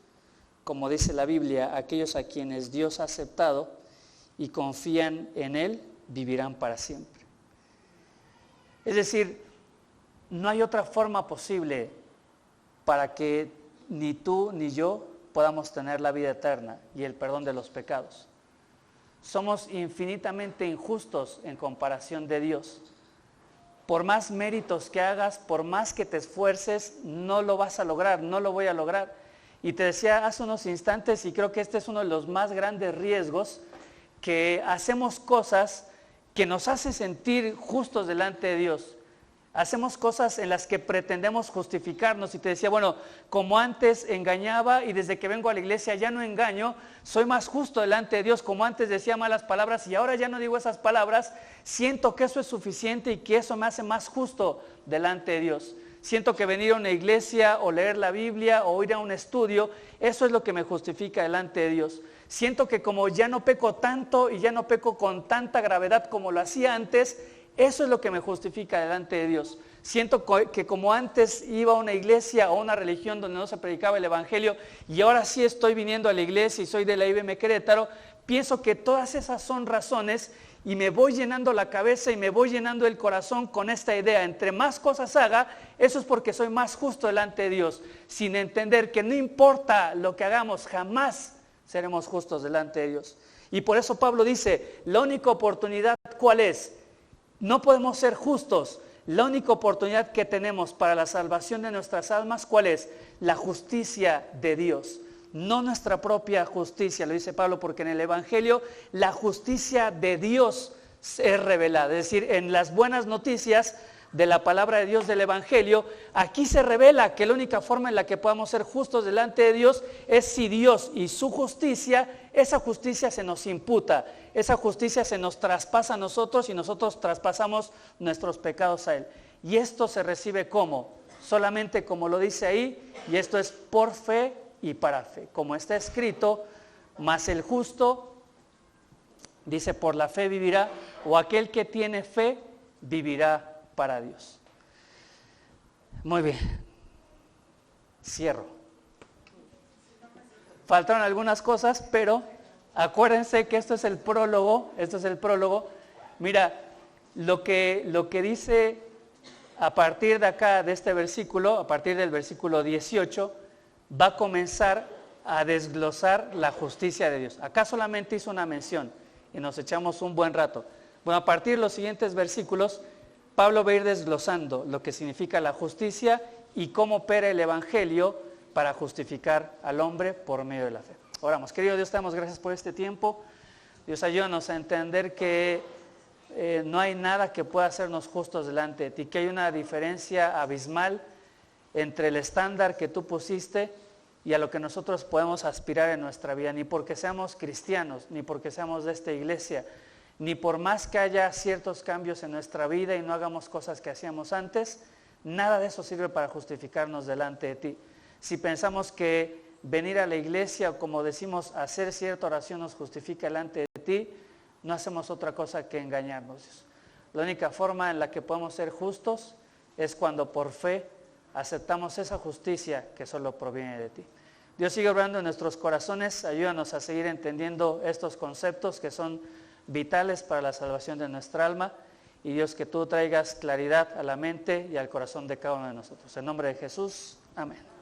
como dice la Biblia: aquellos a quienes Dios ha aceptado y confían en Él, vivirán para siempre. Es decir, no hay otra forma posible para que ni tú ni yo podamos tener la vida eterna y el perdón de los pecados. Somos infinitamente injustos en comparación de Dios. Por más méritos que hagas, por más que te esfuerces, no lo vas a lograr, no lo voy a lograr. Y te decía hace unos instantes, y creo que este es uno de los más grandes riesgos, que hacemos cosas que nos hacen sentir justos delante de Dios. Hacemos cosas en las que pretendemos justificarnos, y te decía, bueno, como antes engañaba y desde que vengo a la iglesia ya no engaño, soy más justo delante de Dios. Como antes decía malas palabras y ahora ya no digo esas palabras, siento que eso es suficiente y que eso me hace más justo delante de Dios. Siento que venir a una iglesia o leer la Biblia o ir a un estudio, eso es lo que me justifica delante de Dios. Siento que como ya no peco tanto y ya no peco con tanta gravedad como lo hacía antes, eso es lo que me justifica delante de Dios. Siento que como antes iba a una iglesia o a una religión donde no se predicaba el Evangelio y ahora sí estoy viniendo a la iglesia y soy de la IBM Querétaro, pienso que todas esas son razones y me voy llenando la cabeza y me voy llenando el corazón con esta idea. Entre más cosas haga, eso es porque soy más justo delante de Dios, sin entender que no importa lo que hagamos, jamás seremos justos delante de Dios. Y por eso Pablo dice, la única oportunidad, ¿cuál es? No podemos ser justos. La única oportunidad que tenemos para la salvación de nuestras almas, ¿cuál es? La justicia de Dios, no nuestra propia justicia, lo dice Pablo, porque en el Evangelio la justicia de Dios es revelada. Es decir, en las buenas noticias de la palabra de Dios del Evangelio, aquí se revela que la única forma en la que podamos ser justos delante de Dios es si Dios y su justicia, esa justicia se nos imputa, esa justicia se nos traspasa a nosotros y nosotros traspasamos nuestros pecados a Él. Y esto se recibe ¿cómo? Solamente como lo dice ahí, y esto es por fe y para fe. Como está escrito, mas el justo, dice, por la fe vivirá, o aquel que tiene fe vivirá para Dios. Muy bien. Cierro. Faltaron algunas cosas, pero acuérdense que esto es el prólogo. Mira, lo que dice a partir de acá, de este versículo, a partir del versículo 18, va a comenzar a desglosar la justicia de Dios. Acá solamente hizo una mención y nos echamos un buen rato. Bueno, a partir de los siguientes versículos, Pablo va a ir desglosando lo que significa la justicia y cómo opera el Evangelio para justificar al hombre por medio de la fe. Oramos. Querido Dios, te damos gracias por este tiempo. Dios, ayúdanos a entender que no hay nada que pueda hacernos justos delante de ti, que hay una diferencia abismal entre el estándar que tú pusiste y a lo que nosotros podemos aspirar en nuestra vida, ni porque seamos cristianos, ni porque seamos de esta iglesia, ni por más que haya ciertos cambios en nuestra vida y no hagamos cosas que hacíamos antes, nada de eso sirve para justificarnos delante de ti. Si pensamos que venir a la iglesia o, como decimos, hacer cierta oración nos justifica delante de ti, no hacemos otra cosa que engañarnos, Dios. La única forma en la que podemos ser justos es cuando por fe aceptamos esa justicia que solo proviene de ti. Dios, sigue obrando en nuestros corazones, ayúdanos a seguir entendiendo estos conceptos que son vitales para la salvación de nuestra alma, y Dios, que tú traigas claridad a la mente y al corazón de cada uno de nosotros. En nombre de Jesús, amén.